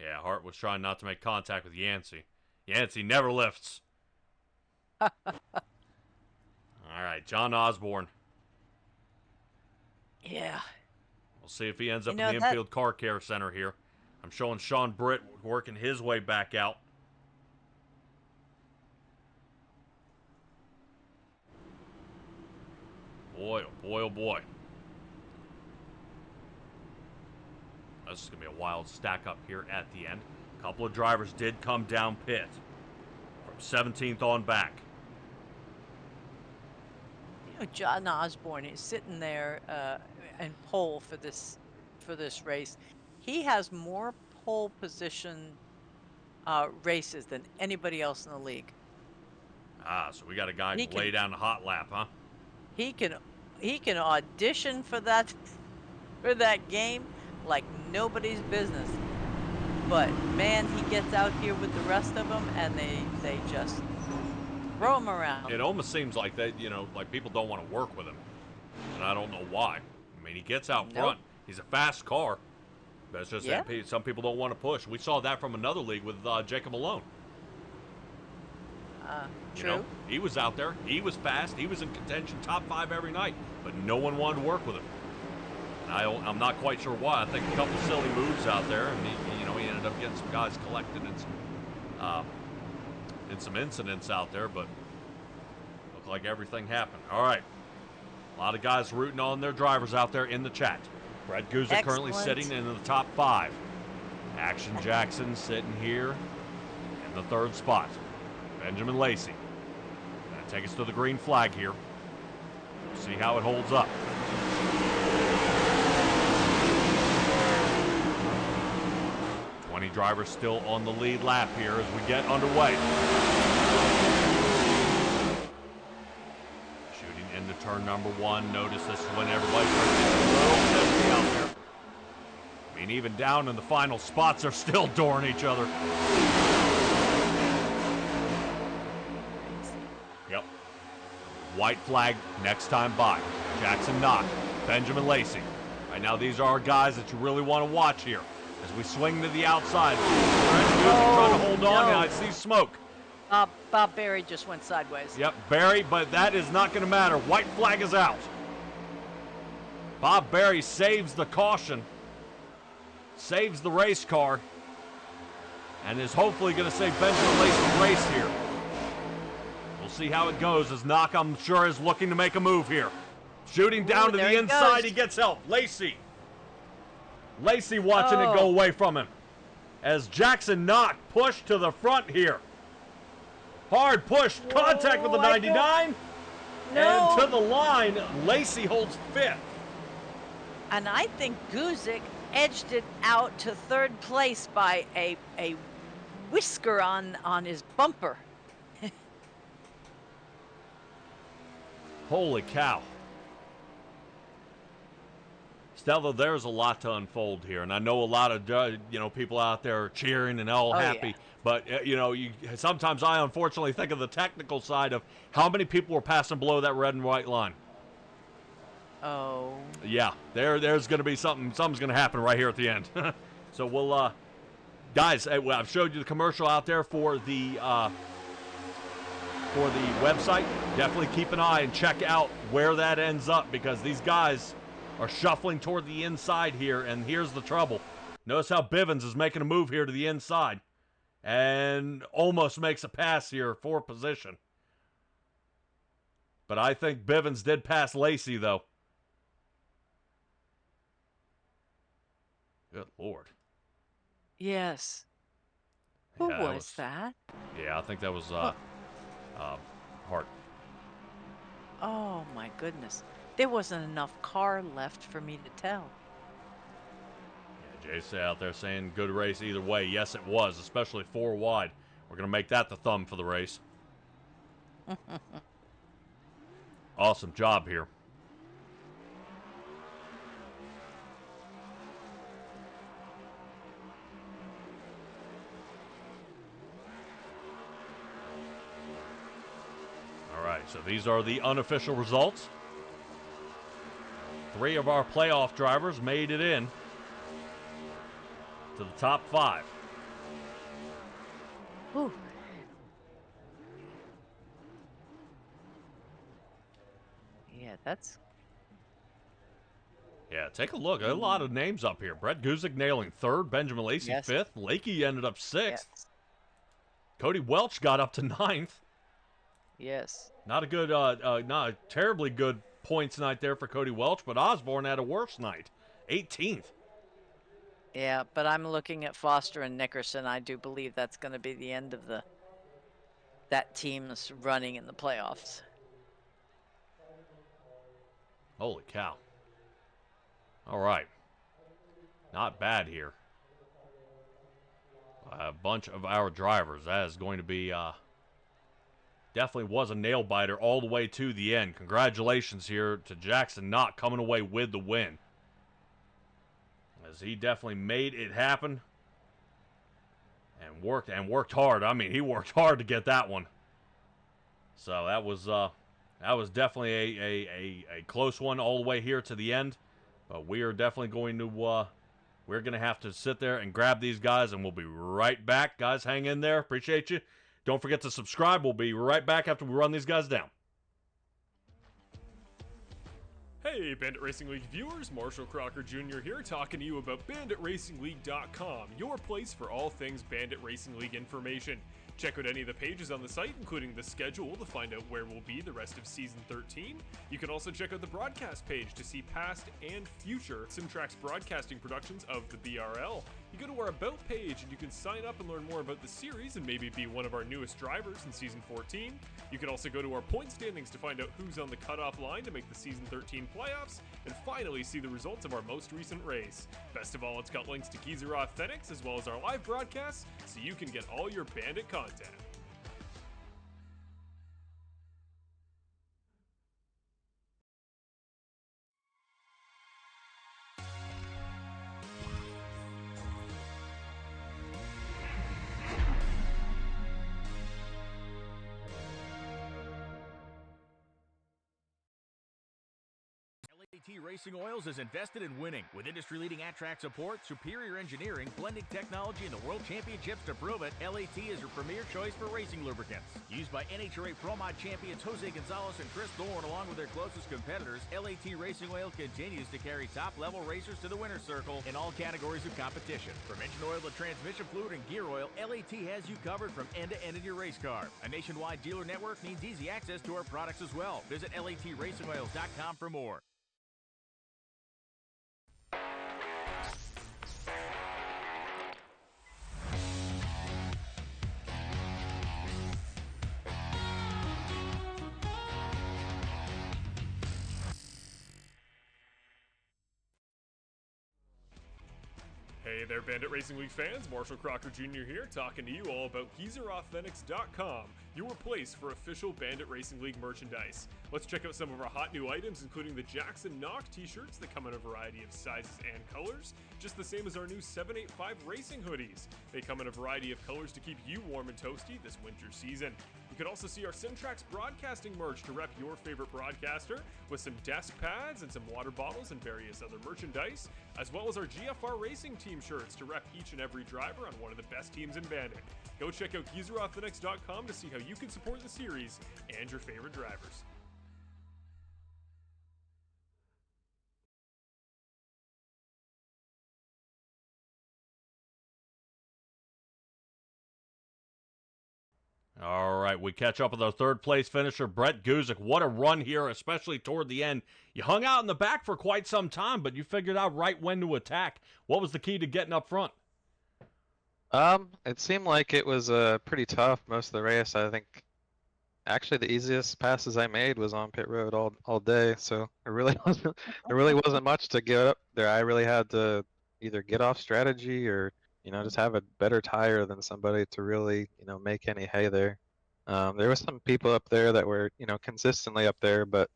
Yeah, Hart was trying not to make contact with Yancey. Yancey never lifts. All right, John Osborne. Yeah. We'll see if he ends up You know, in the infield car care center here. I'm showing Sean Britt working his way back out. Boy, oh boy, oh boy. This is going to be a wild stack up here at the end. A couple of drivers did come down pit from 17th on back. You know, John Osborne is sitting there in pole for this race. He has more pole position races than anybody else in the league. Ah, so we got a guy He who can lay down the hot lap, huh? He can audition for that game like nobody's business. But man, he gets out here with the rest of them, and they just throw him around. It almost seems like like people don't want to work with him, and I don't know why. I mean, he gets out front. He's a fast car. But it's just that some people don't want to push. We saw that from another league with Jacob Malone. True. You know, he was out there. He was fast. He was in contention, top 5 every night. But no one wanted to work with him. And I'm not quite sure why. I think a couple silly moves out there, and he ended up getting some guys collected in some incidents out there. But looked like everything happened. All right, a lot of guys rooting on their drivers out there in the chat. Brett Guzik currently sitting in the top 5. Action Jackson sitting here in the 3rd spot. Benjamin Lacey. Gonna take us to the green flag here. We'll see how it holds up. Drivers still on the lead lap here as we get underway. Shooting into turn number 1. Notice this is when everybody's a little tipsy out there. I mean, even down in the final spots, they're still dooring each other. Yep. White flag next time by. Jackson Knock, Benjamin Lacey. Right now, these are our guys that you really want to watch here. As we swing to the outside, trying to hold on, and I see smoke. Bob Berry just went sideways. Yep, Berry, but that is not going to matter. White flag is out. Bob Berry saves the caution, saves the race car, and is hopefully going to save Benjamin Lacey's race here. We'll see how it goes as Knock, I'm sure, is looking to make a move here. Shooting down to the inside, he gets help. Lacey watching it go away from him. As Jackson Knock pushed to the front here. Hard push, contact with the 99. And to the line, Lacey holds 5th. And I think Guzik edged it out to 3rd place by a whisker on his bumper. Holy cow. Stella, there's a lot to unfold here, and I know a lot of people out there are cheering and all happy. Yeah. But sometimes I unfortunately think of the technical side of how many people were passing below that red and white line. Oh. Yeah, there's going to be something's going to happen right here at the end. So we'll, guys, I've showed you the commercial out there for the website. Definitely keep an eye and check out where that ends up, because these guys are shuffling toward the inside here, and here's the trouble. Notice how Bivens is making a move here to the inside and almost makes a pass here for position. But I think Bivens did pass Lacey, though. Good Lord. Yes. Who was that? Yeah, I think that was Hart. Oh, my goodness. There wasn't enough car left for me to tell. Yeah, Jay's out there saying good race either way. Yes, it was, especially 4 wide. We're going to make that the thumb for the race. Awesome job here. All right. So these are the unofficial results. 3 of our playoff drivers made it in to the top 5. Whew. Yeah, that's... Yeah, take a look. A lot of names up here. Brett Guzik nailing 3rd. Benjamin Lacey Yes. 5th. Lakey ended up 6th. Yes. Cody Welch got up to 9th. Yes. Not a terribly good points night there for Cody Welch, but Osborne had a worse night. 18th. Yeah, but I'm looking at Foster and Nickerson. I do believe that's going to be the end of that team's running in the playoffs. Holy cow. All right. Not bad here. A bunch of our drivers. That is going to be definitely was a nail biter all the way to the end. Congratulations here to Jackson Knott coming away with the win, as he definitely made it happen and worked hard. I mean, he worked hard to get that one. So that was definitely a close one all the way here to the end. But we are definitely going to have to sit there and grab these guys, and we'll be right back. Guys, hang in there. Appreciate you. Don't forget to subscribe. We'll be right back after we run these guys down. Hey, Bandit Racing League viewers, Marshall Crocker Jr. here, talking to you about BanditRacingLeague.com, your place for all things Bandit Racing League information. Check out any of the pages on the site, including the schedule, to find out where we'll be the rest of Season 13. You can also check out the broadcast page to see past and future Simtrax broadcasting productions of the BRL. You go to our About page and you can sign up and learn more about the series and maybe be one of our newest drivers in Season 14. You can also go to our point standings to find out who's on the cutoff line to make the Season 13 playoffs, and finally see the results of our most recent race. Best of all, it's got links to Geezer Authentics as well as our live broadcasts, so you can get all your Bandit content. LAT Racing Oils is invested in winning. With industry-leading at-track support, superior engineering, blending technology, and the World Championships to prove it, LAT is your premier choice for racing lubricants. Used by NHRA Pro Mod champions Jose Gonzalez and Chris Thorne, along with their closest competitors, LAT Racing Oil continues to carry top-level racers to the winner's circle in all categories of competition. From engine oil to transmission fluid and gear oil, LAT has you covered from end to end in your race car. A nationwide dealer network means easy access to our products as well. Visit LATRacingOils.com for more. Hey there, Bandit Racing League fans. Marshall Crocker Jr. here, talking to you all about GeezerAuthentics.com, your place for official Bandit Racing League merchandise. Let's check out some of our hot new items, including the Jackson Knock t-shirts that come in a variety of sizes and colors, just the same as our new 785 Racing hoodies. They come in a variety of colors to keep you warm and toasty this winter season. You can also see our Simtrax broadcasting merch to rep your favorite broadcaster, with some desk pads and some water bottles and various other merchandise, as well as our GFR Racing team shirts to rep each and every driver on one of the best teams in Bandit. Go check out GeezerAuthentics.com to see how you can support the series and your favorite drivers. All right, we catch up with our third place finisher, Brett Guzik. What a run here, especially toward the end. You hung out in the back for quite some time, but you figured out right when to attack. What was the key to getting up front? It seemed like it was pretty tough most of the race. I think actually the easiest passes I made was on pit road all day. So it really wasn't much to get up there. I really had to either get off strategy or just have a better tire than somebody to really make any hay there. There was some people up there that were consistently up there, but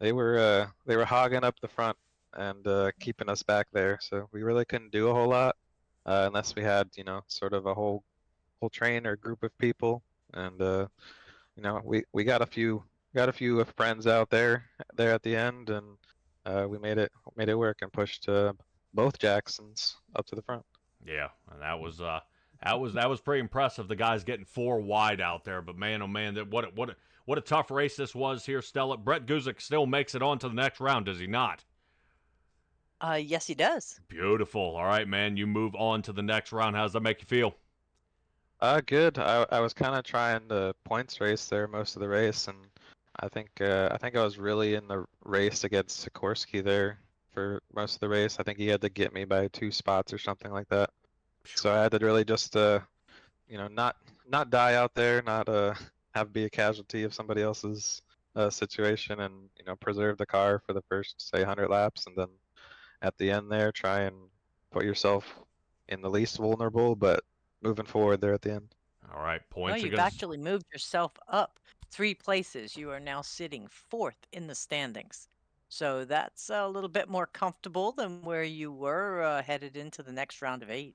they were hogging up the front and keeping us back there. So we really couldn't do a whole lot unless we had sort of a whole train or group of people. And we got a few got a few friends out there at the end, and we made it work and pushed both Jacksons up to the front. Yeah, and that was pretty impressive. The guys getting 4 wide out there, but man, oh man, what a tough race this was here, Stella. Brett Guzik still makes it on to the next round, does he not? Yes, he does. Beautiful. All right, man, you move on to the next round. How does that make you feel? Good. I was kind of trying the points race there most of the race, and I think I was really in the race against Sikorsky there for most of the race. I think he had to get me by 2 spots or something like that. So I had to really just not die out there, not have be a casualty of somebody else's situation, and preserve the car for the first, say, 100 laps, and then at the end there try and put yourself in the least vulnerable, but moving forward there at the end. All right, Well, points you've against. actually moved yourself up 3 places. You are now sitting 4th in the standings. So that's a little bit more comfortable than where you were headed into the next round of 8.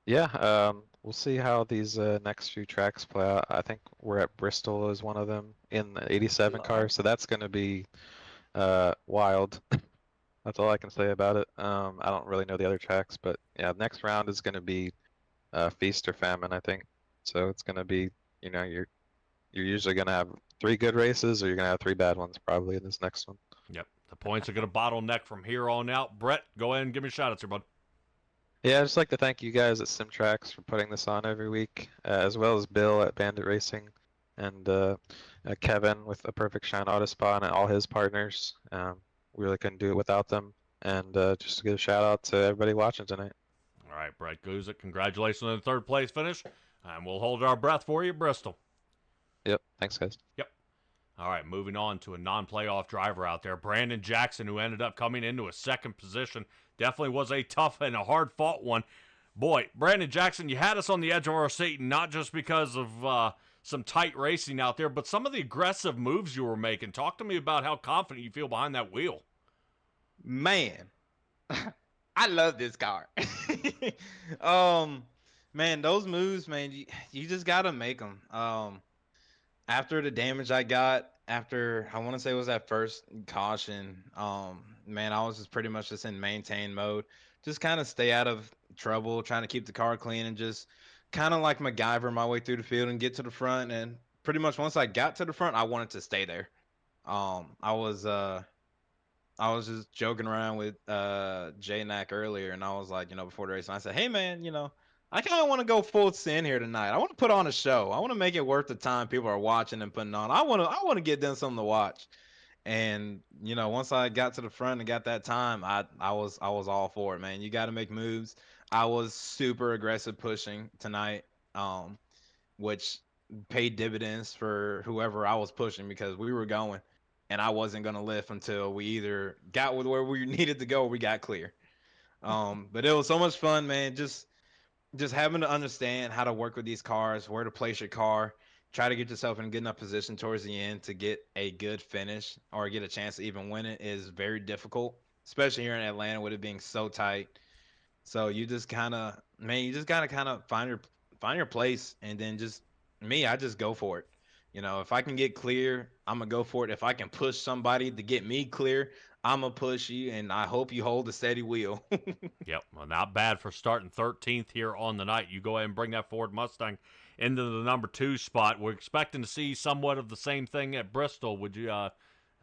Yeah, we'll see how these next few tracks play out. I think we're at Bristol as one of them in the 87 car, so that's going to be wild. That's all I can say about it. I don't really know the other tracks, but yeah, next round is going to be feast or famine, I think. So it's going to be, you're usually going to have 3 good races, or you're going to have 3 bad ones probably in this next one. Yep, the points are going to bottleneck from here on out. Brett, go ahead and give me a shout out, here, bud. Yeah, I'd just like to thank you guys at SimTrax for putting this on every week, as well as Bill at Bandit Racing, and Kevin with the Perfect Shine Autospot and all his partners. We really couldn't do it without them. And just to give a shout out to everybody watching tonight. All right, Brett Guzik, congratulations on the 3rd place finish, and we'll hold our breath for you at Bristol. Yep, thanks guys. Yep. All right, moving on to a non-playoff driver out there, Brandon Jackson, who ended up coming into a 2nd position. Definitely was a tough and a hard-fought one. Boy, Brandon Jackson, you had us on the edge of our seat, not just because of some tight racing out there, but some of the aggressive moves you were making. Talk to me about how confident you feel behind that wheel. Man, I love this car. Man, those moves, man, you just gotta make them. After the damage I got, after I want to say it was that first caution, man, I was just pretty much just in maintain mode, just kind of stay out of trouble, trying to keep the car clean, and just kind of like MacGyver my way through the field and get to the front. And pretty much once I got to the front, I wanted to stay there. I was just joking around with J-Nack earlier, and I was like, before the race, and I said, hey man, I kind of want to go full sin here tonight. I want to put on a show. I want to make it worth the time people are watching and putting on. I want to get them something to watch. And once I got to the front and got that time, I was all for it, man. You got to make moves. I was super aggressive pushing tonight, which paid dividends for whoever I was pushing, because we were going, and I wasn't gonna lift until we either got with where we needed to go or we got clear. But it was so much fun, man. Just having to understand how to work with these cars, where to place your car, try to get yourself in a good enough position towards the end to get a good finish or get a chance to even win it is very difficult, especially here in Atlanta with it being so tight. So you just gotta kind of find your place, and then I just go for it. If I can get clear, I'm gonna go for it. If I can push somebody to get me clear, I'm gonna push you, and I hope you hold a steady wheel. Yep, well, not bad for starting 13th here on the night. You go ahead and bring that Ford Mustang into the number 2 spot. We're expecting to see somewhat of the same thing at Bristol. Would you?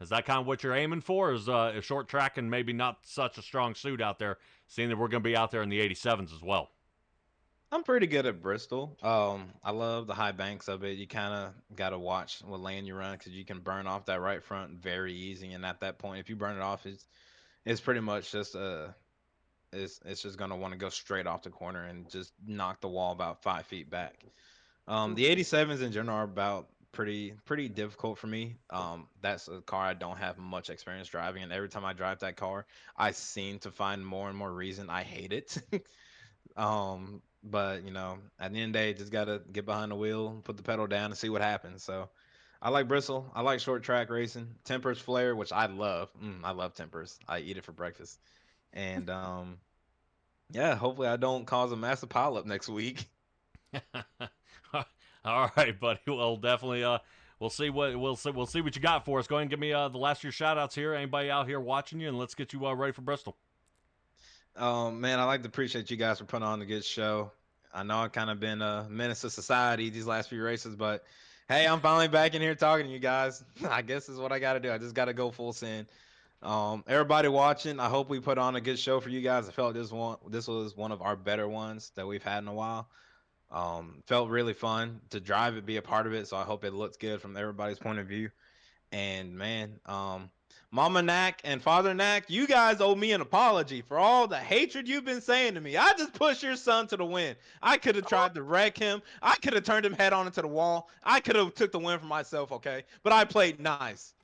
Is that kind of what you're aiming for? Is a short track and maybe not such a strong suit out there, seeing that we're going to be out there in the 87s as well? I'm pretty good at Bristol. I love the high banks of it. You kind of got to watch what lane you run, because you can burn off that right front very easy. And at that point, if you burn it off, it's pretty much just it's just gonna want to go straight off the corner and just knock the wall about 5 feet back. The 87s in general are about pretty difficult for me. That's a car I don't have much experience driving, and every time I drive that car, I seem to find more and more reason I hate it. But at the end of the day, just gotta get behind the wheel, put the pedal down, and see what happens. So I like Bristol. I like short track racing. Tempers Flare, which I love. I love Tempers. I eat it for breakfast. And yeah, hopefully I don't cause a massive pileup next week. All right, buddy. Well, definitely we'll see what you got for us. Go ahead and give me the last of your shout outs here. Anybody out here watching you, and let's get you ready for Bristol. Man, I like to appreciate you guys for putting on a good show. I know I've kind of been a menace to society these last few races, but hey, I'm finally back in here talking to you guys. I guess is what I got to do. I just got to go full send. Everybody watching, I hope we put on a good show for you guys. I felt this was one of our better ones that we've had in a while. Felt really fun to drive it, be a part of it. So I hope it looks good from everybody's point of view. And man, Mama Knack and Father Knack, you guys owe me an apology for all the hatred you've been saying to me. I just pushed your son to the win. I could have tried to wreck him. I could have turned him head on into the wall. I could have took the win for myself, okay? But I played nice.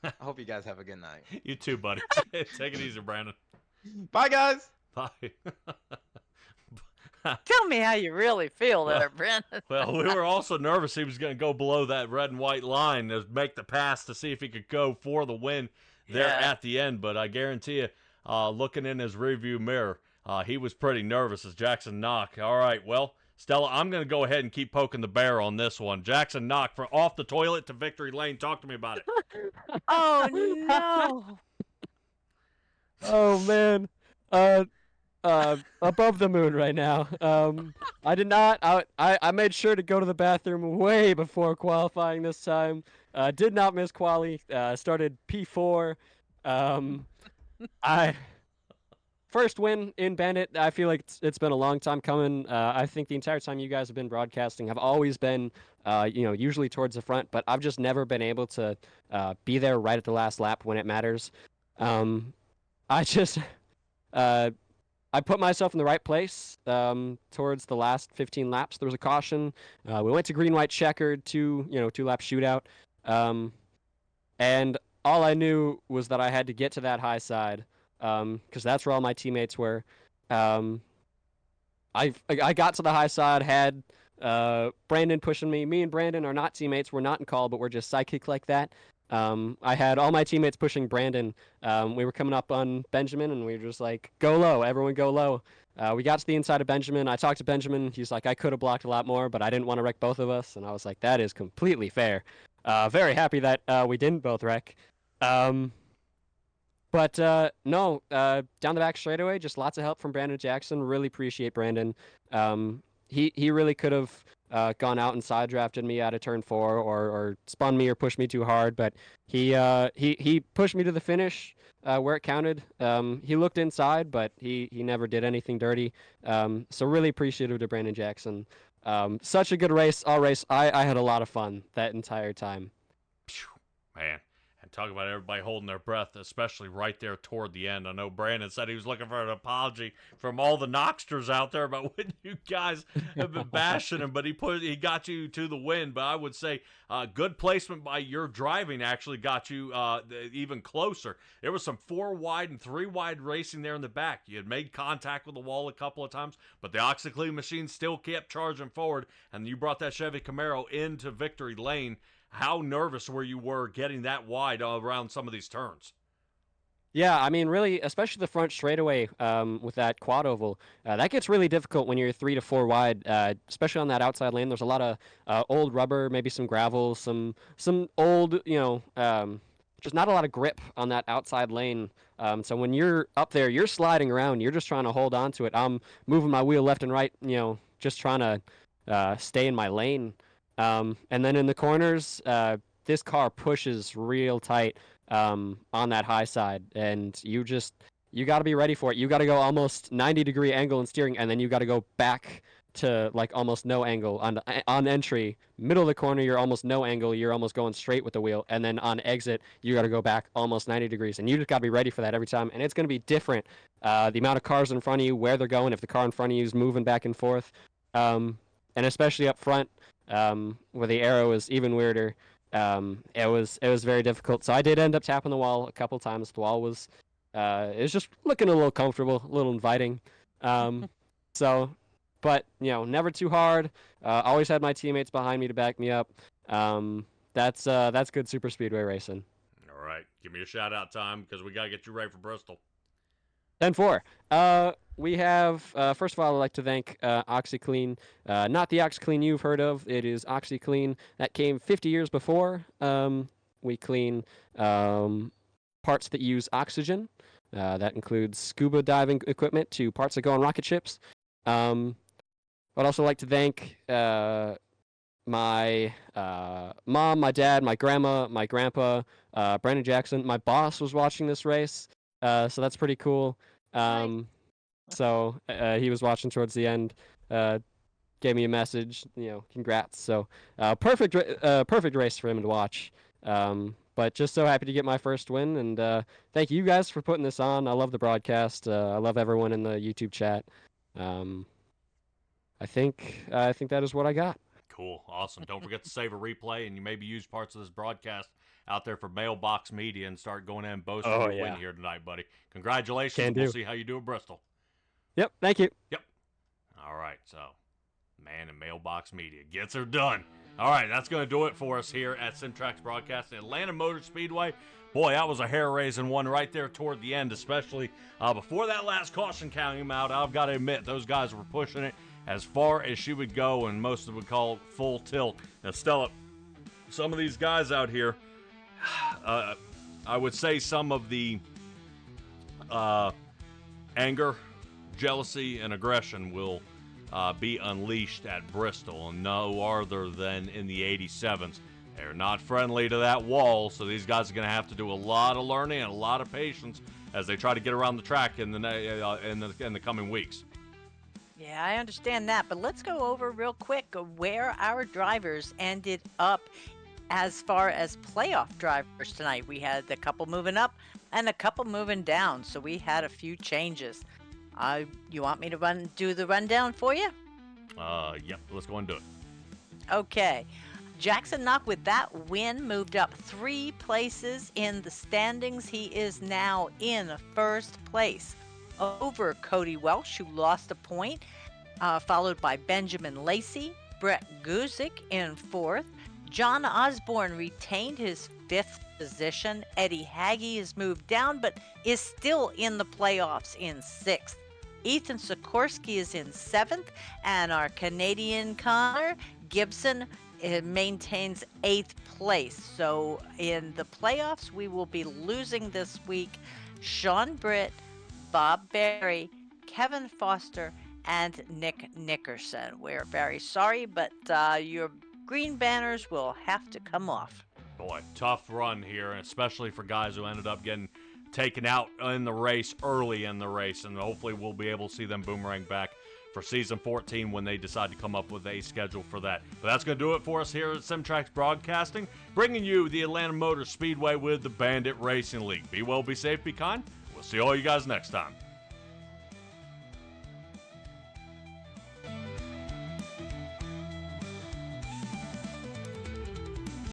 I hope you guys have a good night. You too, buddy. Take it easy, Brandon. Bye, guys. Bye. Tell me how you really feel there, Brandon. Well, we were also nervous he was going to go below that red and white line to make the pass to see if he could go for the win there at the end. But I guarantee you, looking in his rearview mirror, he was pretty nervous as Jackson Knock. All right, well, Stella, I'm going to go ahead and keep poking the bear on this one. Jackson Knock from off the toilet to victory lane. Talk to me about it. Oh, no. Oh, man. Above the moon right now. I did not. I made sure to go to the bathroom way before qualifying this time. Did not miss quali. Started P4. First win in Bandit. I feel like it's been a long time coming. I think the entire time you guys have been broadcasting, I've always been, usually towards the front, but I've just never been able to be there right at the last lap when it matters. I put myself in the right place towards the last 15 laps. There was a caution. We went to green-white checkered, two-lap shootout. And all I knew was that I had to get to that high side because that's where all my teammates were. I got to the high side, had Brandon pushing me. Me and Brandon are not teammates. We're not in call, but we're just sidekick like that. I had all my teammates pushing Brandon. We were coming up on Benjamin, and we were just like, go low, everyone go low. We got to the inside of Benjamin. I talked to Benjamin. He's like, I could have blocked a lot more, but I didn't want to wreck both of us. And I was like, that is completely fair. Very happy that we didn't both wreck. No, down the back straightaway, just lots of help from Brandon Jackson. Really appreciate Brandon. He really could have gone out and side drafted me out of turn 4 or spun me or pushed me too hard, but he pushed me to the finish where it counted. He looked inside, but he never did anything dirty. So really appreciative to Brandon Jackson. Such a good race. All race. I had a lot of fun that entire time. Man. And talk about everybody holding their breath, especially right there toward the end. I know Brandon said he was looking for an apology from all the Knocksters out there about when you guys have been bashing him, but he got you to the win. But I would say good placement by your driving actually got you even closer. There was some 4 wide and 3 wide racing there in the back. You had made contact with the wall a couple of times, but the OxyClean machine still kept charging forward, and you brought that Chevy Camaro into victory lane. How nervous were you getting that wide around some of these turns? Yeah, I mean, really, especially the front straightaway with that quad oval, that gets really difficult when you're 3 to 4 wide, especially on that outside lane. There's a lot of old rubber, maybe some gravel, some old, just not a lot of grip on that outside lane. So when you're up there, you're sliding around, you're just trying to hold on to it. I'm moving my wheel left and right, just trying to stay in my lane. And then in the corners, this car pushes real tight on that high side, and you got to be ready for it. You got to go almost 90-degree angle in steering, and then you got to go back to like almost no angle on entry. Middle of the corner, you're almost no angle. You're almost going straight with the wheel, and then on exit, you got to go back almost 90 degrees, and you just got to be ready for that every time. And it's going to be different. The amount of cars in front of you, where they're going, if the car in front of you is moving back and forth, and especially up front. Where the arrow is even weirder. It was very difficult. So I did end up tapping the wall a couple times. The wall was just looking a little comfortable, a little inviting. But never too hard. Always had my teammates behind me to back me up. That's good Super Speedway racing. All right, give me a shout out time because we gotta get you ready for Bristol. 10-4. We have, first of all, I'd like to thank OxyClean. Not the OxyClean you've heard of. It is OxyClean that came 50 years before. We clean parts that use oxygen. That includes scuba diving equipment to parts that go on rocket ships. I'd also like to thank my mom, my dad, my grandma, my grandpa, Brandon Jackson. My boss was watching this race, so that's pretty cool. So he was watching towards the end, gave me a message, congrats. So perfect race for him to watch. But just so happy to get my first win, and thank you guys for putting this on. I love the broadcast. I love everyone in the YouTube chat. I think that is what I got. Cool. Awesome. Don't forget to save a replay, and you maybe use parts of this broadcast out there for Mailbox Media and start going in and boasting your win here tonight, buddy. Congratulations. We'll see how you do at Bristol. Yep. Thank you. Yep. All right. So, man, and Mailbox Media gets her done. All right. That's going to do it for us here at Simtrax Broadcasting. Atlanta Motor Speedway. Boy, that was a hair-raising one right there toward the end, especially before that last caution came out. I've got to admit, those guys were pushing it as far as she would go, and most of them would call it full tilt. Now, Stella, some of these guys out here, I would say some of the anger, jealousy, and aggression will be unleashed at Bristol, and no other than in the 87s. They're not friendly to that wall, so these guys are going to have to do a lot of learning and a lot of patience as they try to get around the track in the coming weeks. Yeah, I understand that, but let's go over real quick where our drivers ended up as far as playoff drivers tonight. We had a couple moving up and a couple moving down, so we had a few changes. You want me to do the rundown for you? Yep, let's go and do it. Okay. Jackson Knock, with that win, moved up 3 places in the standings. He is now in first place over Cody Welsh, who lost a point, followed by Benjamin Lacey, Brett Guzik in 4th. John Osborne retained his 5th position. Eddie Haggy has moved down, but is still in the playoffs in 6th. Ethan Sikorsky is in 7th, and our Canadian Connor Gibson maintains 8th place. So in the playoffs, we will be losing this week Sean Britt, Bob Berry, Kevin Foster, and Nick Nickerson. We're very sorry, but your green banners will have to come off. Boy, tough run here, especially for guys who ended up getting taken out in the race, early in the race, and hopefully we'll be able to see them boomerang back for season 14 when they decide to come up with a schedule for that. But that's going to do it for us here at Simtrax Broadcasting, bringing you the Atlanta Motor Speedway with the Bandit Racing League. Be well, be safe, be kind. We'll see all you guys next time.